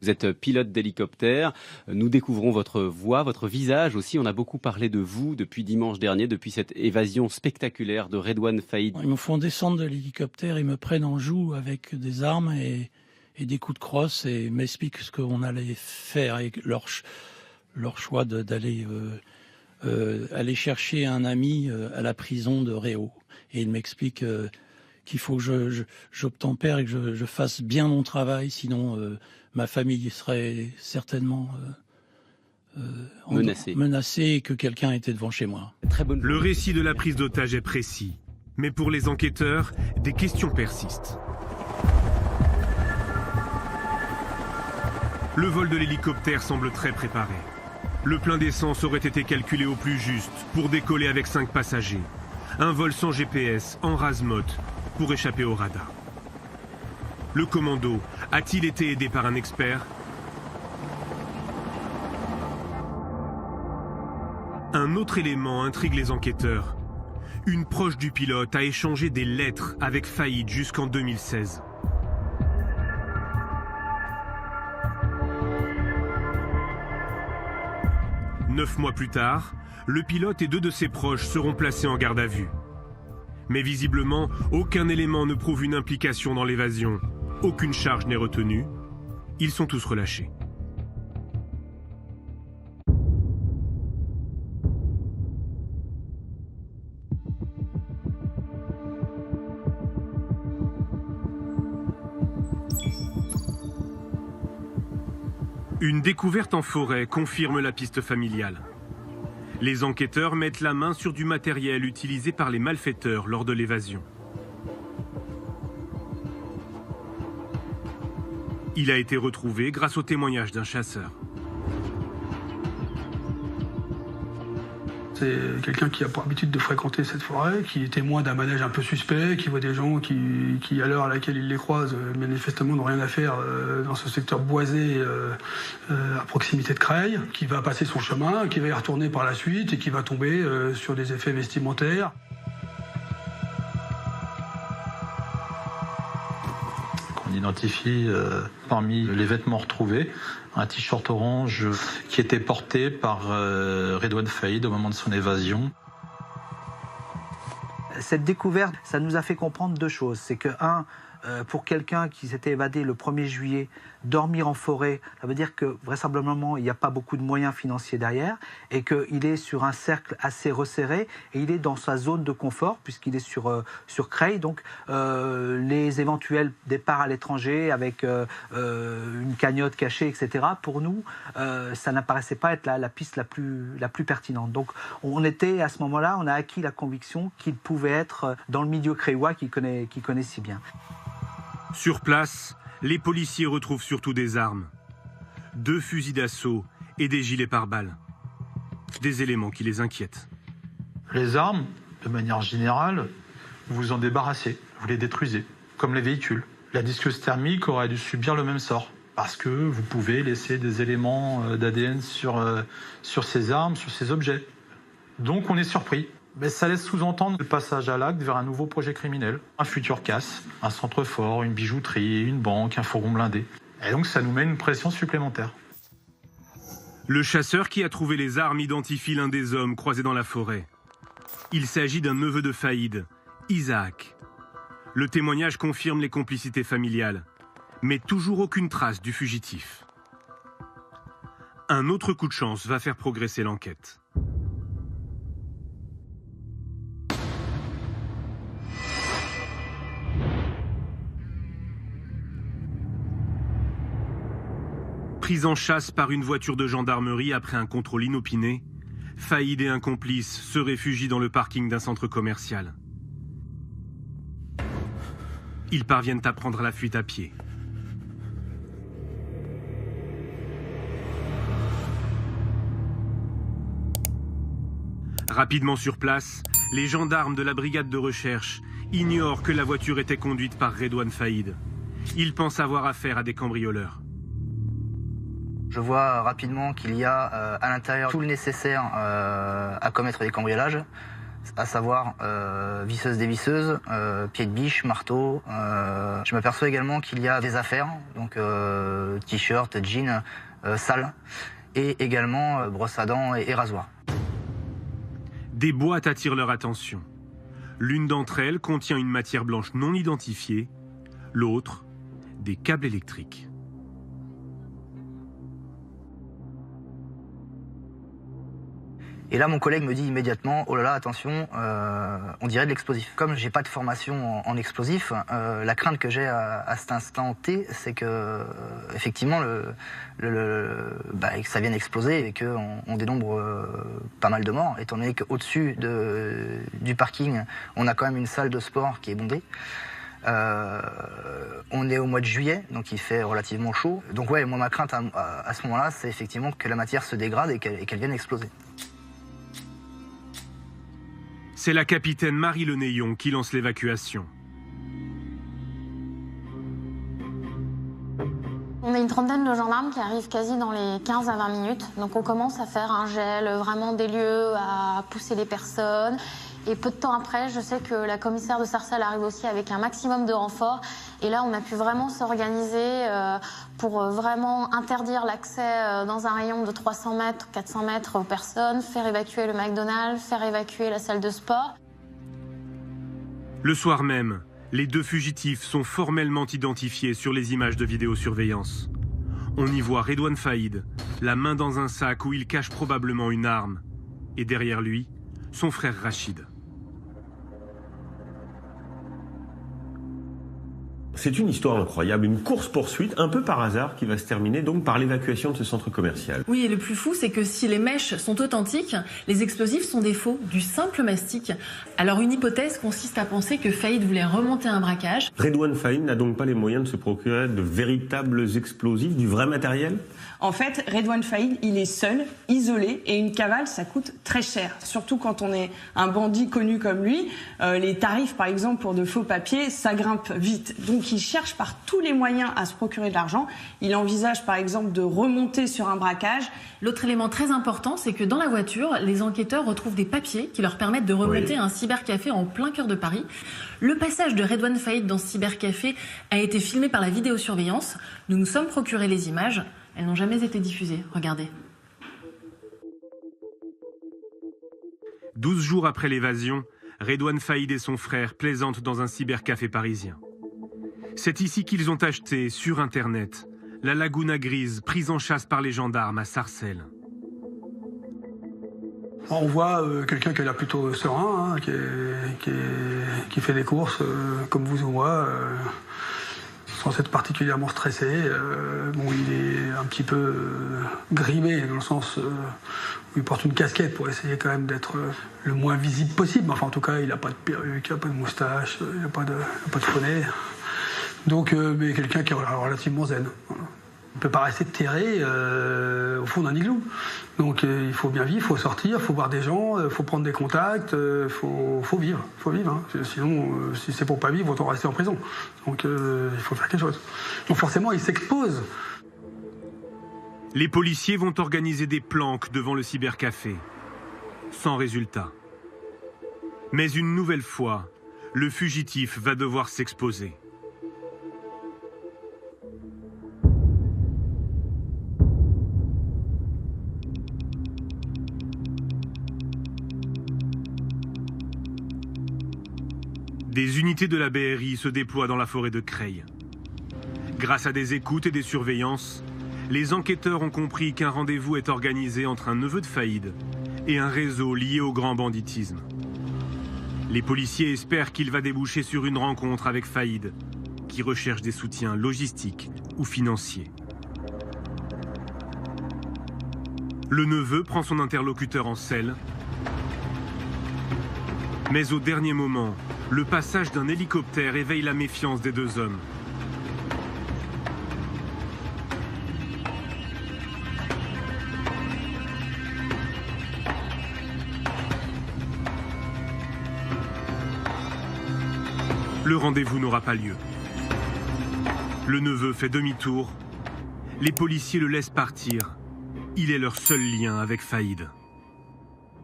Vous êtes pilote d'hélicoptère. Nous découvrons votre voix, votre visage aussi. On a beaucoup parlé de vous depuis dimanche dernier, depuis cette évasion spectaculaire de Redouane Faïd. Ils me font descendre de l'hélicoptère, ils me prennent en joue avec des armes et des coups de crosse et m'expliquent ce qu'on allait faire et leur choix d'aller aller chercher un ami à la prison de Réau. Et ils m'expliquent qu'il faut que j'obtempère et que je fasse bien mon travail, sinon ma famille serait certainement menacée et que quelqu'un était devant chez moi. Le récit de la prise d'otage est précis, mais pour les enquêteurs, des questions persistent. Le vol de l'hélicoptère semble très préparé. Le plein d'essence aurait été calculé au plus juste pour décoller avec 5 passagers. Un vol sans GPS, en rase-motte, pour échapper au radar. Le commando a-t-il été aidé par un expert ? Un autre élément intrigue les enquêteurs. Une proche du pilote a échangé des lettres avec Faïd jusqu'en 2016. Neuf mois plus tard, le pilote et 2 de ses proches seront placés en garde à vue. Mais visiblement, aucun élément ne prouve une implication dans l'évasion. Aucune charge n'est retenue. Ils sont tous relâchés. Une découverte en forêt confirme la piste familiale. Les enquêteurs mettent la main sur du matériel utilisé par les malfaiteurs lors de l'évasion. Il a été retrouvé grâce au témoignage d'un chasseur. c'est quelqu'un qui a pour habitude de fréquenter cette forêt, qui est témoin d'un manège un peu suspect, qui voit des gens qui à l'heure à laquelle il les croise, manifestement n'ont rien à faire dans ce secteur boisé à proximité de Creil, qui va passer son chemin, qui va y retourner par la suite et qui va tomber sur des effets vestimentaires. On identifie parmi les vêtements retrouvés un t-shirt orange qui était porté par Redouane Faïd au moment de son évasion. Cette découverte, ça nous a fait comprendre deux choses. C'est que, pour quelqu'un qui s'était évadé le 1er juillet, dormir en forêt, ça veut dire que vraisemblablement il n'y a pas beaucoup de moyens financiers derrière et qu'il est sur un cercle assez resserré et il est dans sa zone de confort puisqu'il est sur Creil. Donc les éventuels départs à l'étranger avec une cagnotte cachée, etc., pour nous, ça n'apparaissait pas être la piste la plus pertinente. Donc on était à ce moment-là, on a acquis la conviction qu'il pouvait être dans le milieu creillois qu'il connaît si bien. Sur place, les policiers retrouvent surtout des armes. 2 fusils d'assaut et des gilets pare-balles. Des éléments qui les inquiètent. Les armes, de manière générale, vous en débarrassez, vous les détruisez, comme les véhicules. La disqueuse thermique aurait dû subir le même sort, parce que vous pouvez laisser des éléments d'ADN sur ces armes, sur ces objets. Donc on est surpris. Mais ça laisse sous-entendre le passage à l'acte vers un nouveau projet criminel, un futur casse, un centre fort, une bijouterie, une banque, un fourgon blindé. Et donc ça nous met une pression supplémentaire. Le chasseur qui a trouvé les armes identifie l'un des hommes croisés dans la forêt. Il s'agit d'un neveu de Faïd, Isaac. Le témoignage confirme les complicités familiales, mais toujours aucune trace du fugitif. Un autre coup de chance va faire progresser l'enquête. Pris en chasse par une voiture de gendarmerie après un contrôle inopiné, Faïd et un complice se réfugient dans le parking d'un centre commercial. Ils parviennent à prendre la fuite à pied. Rapidement sur place, les gendarmes de la brigade de recherche ignorent que la voiture était conduite par Redouane Faïd. Ils pensent avoir affaire à des cambrioleurs. Je vois rapidement qu'il y a à l'intérieur tout le nécessaire à commettre des cambriolages, à savoir visseuse dévisseuse, pied de biche, marteau. Je m'aperçois également qu'il y a des affaires, donc t-shirt, jeans, sales, et également brosse à dents et rasoir. Des boîtes attirent leur attention. L'une d'entre elles contient une matière blanche non identifiée, l'autre, des câbles électriques. Et là, mon collègue me dit immédiatement, oh là là, attention, on dirait de l'explosif. Comme j'ai pas de formation en explosif, la crainte que j'ai à cet instant T, c'est que effectivement, que ça vienne exploser et qu'on dénombre pas mal de morts, étant donné qu'au-dessus du parking, on a quand même une salle de sport qui est bondée. On est au mois de juillet, donc il fait relativement chaud. Donc ouais, moi ma crainte à ce moment-là, c'est effectivement que la matière se dégrade et qu'elle vienne exploser. C'est la capitaine Marie Lenéillon qui lance l'évacuation. On est une trentaine de gendarmes qui arrivent quasi dans les 15 à 20 minutes. Donc on commence à faire un gel vraiment des lieux, à pousser les personnes. Et peu de temps après, je sais que la commissaire de Sarcelles arrive aussi avec un maximum de renforts. Et là, on a pu vraiment s'organiser pour vraiment interdire l'accès dans un rayon de 300 mètres, 400 mètres aux personnes, faire évacuer le McDonald's, faire évacuer la salle de sport. Le soir même, les 2 fugitifs sont formellement identifiés sur les images de vidéosurveillance. On y voit Redouane Faïd, la main dans un sac où il cache probablement une arme. Et derrière lui, son frère Rachid. C'est une histoire incroyable, une course-poursuite un peu par hasard qui va se terminer donc par l'évacuation de ce centre commercial. Oui, et le plus fou, c'est que si les mèches sont authentiques, les explosifs sont des faux, du simple mastic. Alors une hypothèse consiste à penser que Faïd voulait remonter un braquage. Redouane Faïd n'a donc pas les moyens de se procurer de véritables explosifs, du vrai matériel ? En fait, Redouane Faïd, il est seul, isolé, et une cavale, ça coûte très cher. Surtout quand on est un bandit connu comme lui, les tarifs, par exemple, pour de faux papiers, ça grimpe vite. Donc il cherche par tous les moyens à se procurer de l'argent. Il envisage, par exemple, de remonter sur un braquage. L'autre élément très important, c'est que dans la voiture, les enquêteurs retrouvent des papiers qui leur permettent de remonter à un cybercafé en plein cœur de Paris. Le passage de Redouane Faïd dans ce cybercafé a été filmé par la vidéosurveillance. Nous nous sommes procuré les images. Elles n'ont jamais été diffusées. Regardez. 12 jours après l'évasion, Redouane Faïd et son frère plaisantent dans un cybercafé parisien. C'est ici qu'ils ont acheté, sur Internet, la Laguna Grise, prise en chasse par les gendarmes à Sarcelles. On voit quelqu'un qui a l'air plutôt serein, hein, qui fait des courses comme vous ou moi, sans être particulièrement stressé. Bon, il est un petit peu grimé, dans le sens où il porte une casquette pour essayer quand même d'être le moins visible possible. Enfin, en tout cas, il n'a pas de perruque, il n'a pas de moustache, il n'a pas de bonnet. Donc, mais quelqu'un qui est relativement zen. Voilà. On ne peut pas rester terré au fond d'un igloo. Donc il faut bien vivre, il faut sortir, il faut voir des gens, il faut prendre des contacts, il faut vivre. Hein. Sinon, si c'est pour pas vivre, autant rester en prison. Donc il faut faire quelque chose. Donc forcément, il s'expose. Les policiers vont organiser des planques devant le cybercafé. Sans résultat. Mais une nouvelle fois, le fugitif va devoir s'exposer. Des unités de la BRI se déploient dans la forêt de Creil. Grâce à des écoutes et des surveillances, les enquêteurs ont compris qu'un rendez-vous est organisé entre un neveu de Faïd et un réseau lié au grand banditisme. Les policiers espèrent qu'il va déboucher sur une rencontre avec Faïd, qui recherche des soutiens logistiques ou financiers. Le neveu prend son interlocuteur en selle, mais au dernier moment, le passage d'un hélicoptère éveille la méfiance des deux hommes. Le rendez-vous n'aura pas lieu. Le neveu fait demi-tour. Les policiers le laissent partir. Il est leur seul lien avec Faïd.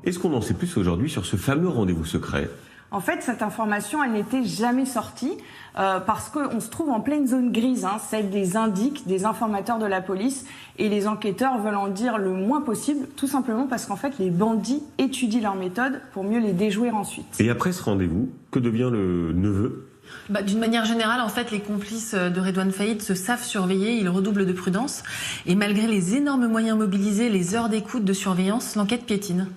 Est-ce qu'on en sait plus aujourd'hui sur ce fameux rendez-vous secret ? En fait, cette information, elle n'était jamais sortie parce qu'on se trouve en pleine zone grise, celle des indiques, des informateurs de la police, et les enquêteurs veulent en dire le moins possible, tout simplement parce qu'en fait, les bandits étudient leurs méthodes pour mieux les déjouer ensuite. Et après ce rendez-vous, que devient le neveu ? D'une manière générale, en fait, les complices de Redouane Faïd se savent surveiller, ils redoublent de prudence, et malgré les énormes moyens mobilisés, les heures d'écoute de surveillance, l'enquête piétine.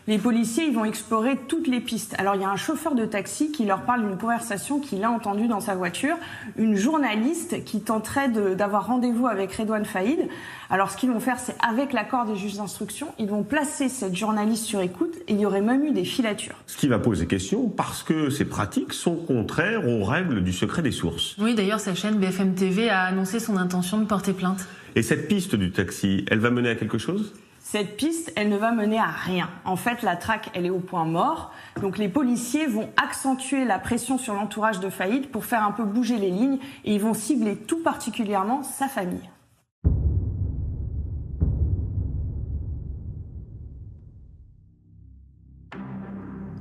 Les policiers, ils vont explorer toutes les pistes. Alors, il y a un chauffeur de taxi qui leur parle d'une conversation qu'il a entendue dans sa voiture. Une journaliste qui tenterait d'avoir rendez-vous avec Redouane Faïd. Alors, ce qu'ils vont faire, c'est avec l'accord des juges d'instruction, ils vont placer cette journaliste sur écoute et il y aurait même eu des filatures. Ce qui va poser question parce que ces pratiques sont contraires aux règles du secret des sources. Oui, d'ailleurs, sa chaîne BFM TV a annoncé son intention de porter plainte. Et cette piste du taxi, elle va mener à quelque chose ? Cette piste, elle ne va mener à rien. En fait, la traque, elle est au point mort. Donc les policiers vont accentuer la pression sur l'entourage de Faïd pour faire un peu bouger les lignes et ils vont cibler tout particulièrement sa famille.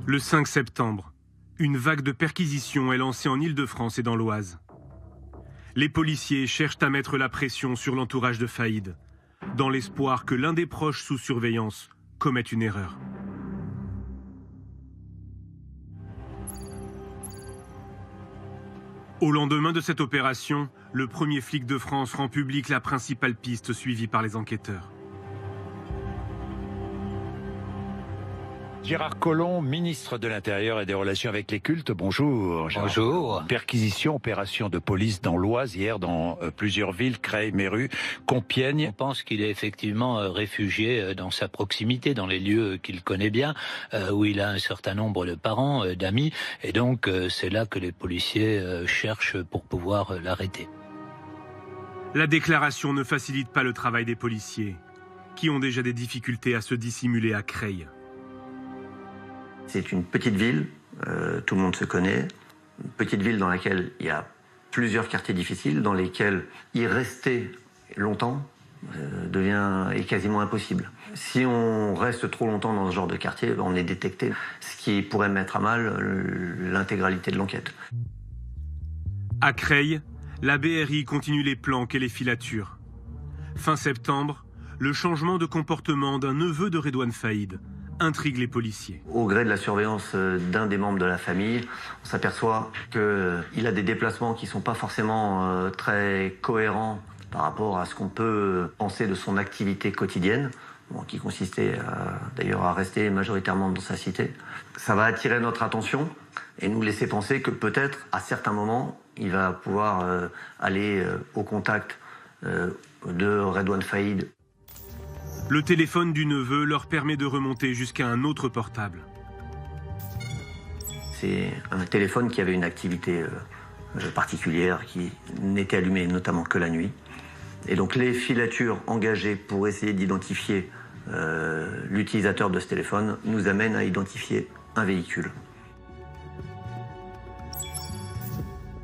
Le 5 septembre, une vague de perquisitions est lancée en Île-de-France et dans l'Oise. Les policiers cherchent à mettre la pression sur l'entourage de Faïd, dans l'espoir que l'un des proches sous surveillance commette une erreur. Au lendemain de cette opération, le premier flic de France rend public la principale piste suivie par les enquêteurs. Gérard Collomb, ministre de l'Intérieur et des Relations avec les cultes, bonjour. Bonjour. Perquisition, opération de police dans l'Oise, hier dans plusieurs villes, Creil, Méru, Compiègne. On pense qu'il est effectivement réfugié dans sa proximité, dans les lieux qu'il connaît bien, où il a un certain nombre de parents, d'amis, et donc c'est là que les policiers cherchent pour pouvoir l'arrêter. La déclaration ne facilite pas le travail des policiers, qui ont déjà des difficultés à se dissimuler à Creil. C'est une petite ville, tout le monde se connaît, une petite ville dans laquelle il y a plusieurs quartiers difficiles, dans lesquels y rester longtemps est quasiment impossible. Si on reste trop longtemps dans ce genre de quartier, on est détecté, ce qui pourrait mettre à mal l'intégralité de l'enquête. À Creil, la BRI continue les planques et les filatures. Fin septembre, le changement de comportement d'un neveu de Redouane Faïd intrigue les policiers. Au gré de la surveillance d'un des membres de la famille, on s'aperçoit qu'il a des déplacements qui ne sont pas forcément très cohérents par rapport à ce qu'on peut penser de son activité quotidienne, qui consistait d'ailleurs à rester majoritairement dans sa cité. Ça va attirer notre attention et nous laisser penser que peut-être, à certains moments, il va pouvoir aller au contact de Redouane Faïd. Le téléphone du neveu leur permet de remonter jusqu'à un autre portable. C'est un téléphone qui avait une activité particulière, qui n'était allumé notamment que la nuit. Et donc les filatures engagées pour essayer d'identifier l'utilisateur de ce téléphone nous amènent à identifier un véhicule.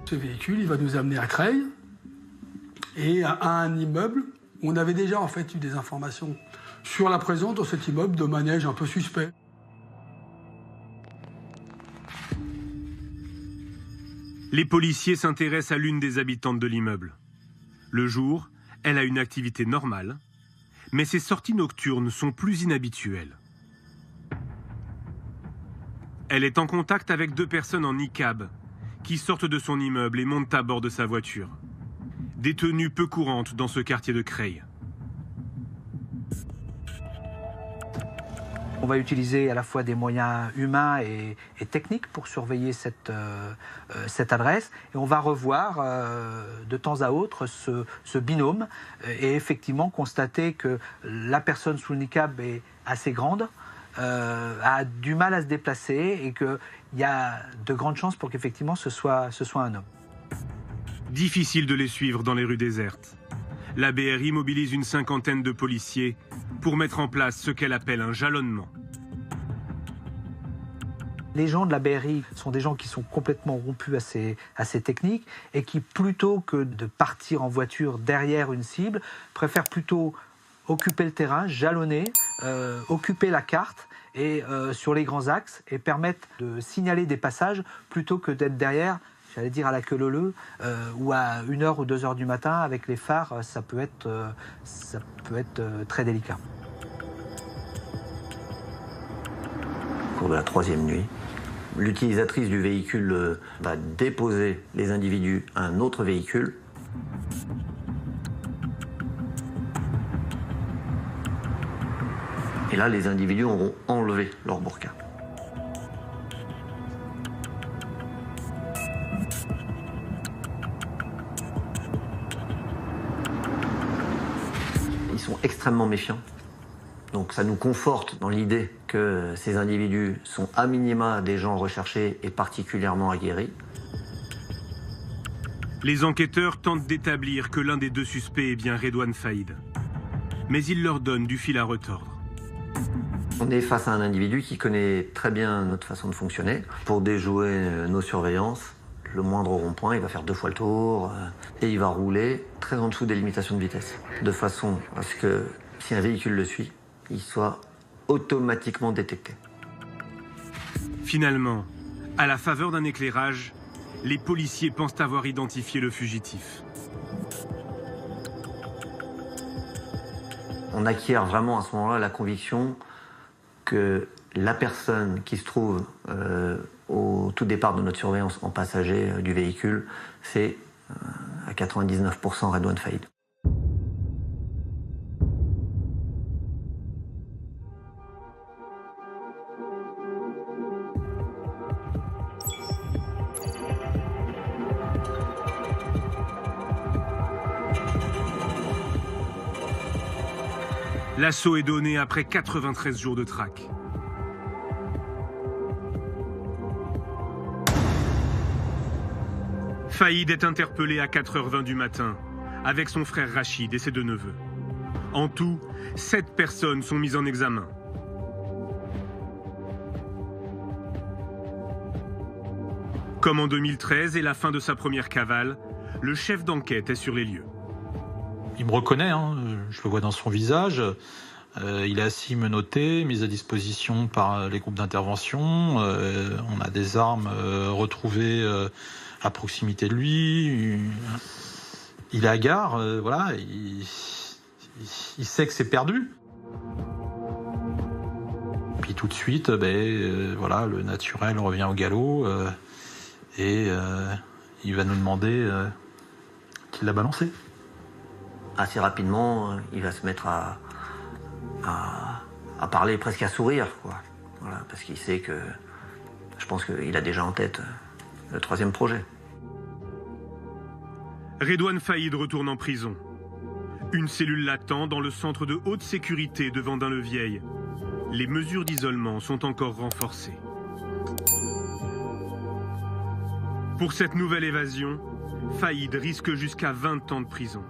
Ce véhicule, il va nous amener à Creil et à un immeuble. On avait déjà en fait eu des informations sur la présence dans cet immeuble de manège un peu suspect. Les policiers s'intéressent à l'une des habitantes de l'immeuble. Le jour, elle a une activité normale, mais ses sorties nocturnes sont plus inhabituelles. Elle est en contact avec 2 personnes en niqab qui sortent de son immeuble et montent à bord de sa voiture. Des tenues peu courantes dans ce quartier de Creil. On va utiliser à la fois des moyens humains et techniques pour surveiller cette adresse. Et on va revoir de temps à autre ce binôme et effectivement constater que la personne sous le niqab est assez grande, a du mal à se déplacer et qu'il y a de grandes chances pour qu'effectivement ce soit un homme. Difficile de les suivre dans les rues désertes. La BRI mobilise une 50aine de policiers pour mettre en place ce qu'elle appelle un jalonnement. Les gens de la BRI sont des gens qui sont complètement rompus à ces techniques et qui, plutôt que de partir en voiture derrière une cible, préfèrent plutôt occuper le terrain, jalonner, occuper la carte et sur les grands axes et permettre de signaler des passages plutôt que d'être derrière, j'allais dire à la queue leu-leu, ou à 1h ou 2h du matin avec les phares, ça peut être très délicat. Au cours de la 3e nuit, l'utilisatrice du véhicule va déposer les individus à un autre véhicule. Et là, les individus auront enlevé leur burqa. Ils sont extrêmement méfiants. Donc ça nous conforte dans l'idée que ces individus sont à minima des gens recherchés et particulièrement aguerris. Les enquêteurs tentent d'établir que l'un des 2 suspects est bien Redouane Faïd. Mais ils leur donnent du fil à retordre. On est face à un individu qui connaît très bien notre façon de fonctionner. Pour déjouer nos surveillances, le moindre rond-point, il va faire 2 fois le tour et il va rouler très en dessous des limitations de vitesse. De façon à ce que si un véhicule le suit, il soit automatiquement détecté. Finalement, à la faveur d'un éclairage, les policiers pensent avoir identifié le fugitif. On acquiert vraiment à ce moment-là la conviction que la personne qui se trouve au tout départ de notre surveillance en passager du véhicule, c'est à 99% Redouane Faïd. L'assaut est donné après 93 jours de traque. Faïd est interpellé à 4h20 du matin avec son frère Rachid et ses 2 neveux. En tout, 7 personnes sont mises en examen. Comme en 2013 et la fin de sa première cavale, le chef d'enquête est sur les lieux. Il me reconnaît, hein, je le vois dans son visage. Il est assis menotté, mis à disposition par les groupes d'intervention. On a des armes retrouvées à proximité de lui. Il est hagard, voilà. Il sait que c'est perdu. Puis tout de suite, voilà, le naturel revient au galop et il va nous demander qui l'a balancé. Assez rapidement, il va se mettre à parler, presque à sourire, quoi. Voilà, parce qu'il sait que, je pense qu'il a déjà en tête le 3e projet. Redouane Faïd retourne en prison. Une cellule l'attend dans le centre de haute sécurité de Vendin-le-Vieil. Les mesures d'isolement sont encore renforcées. Pour cette nouvelle évasion, Faïd risque jusqu'à 20 ans de prison.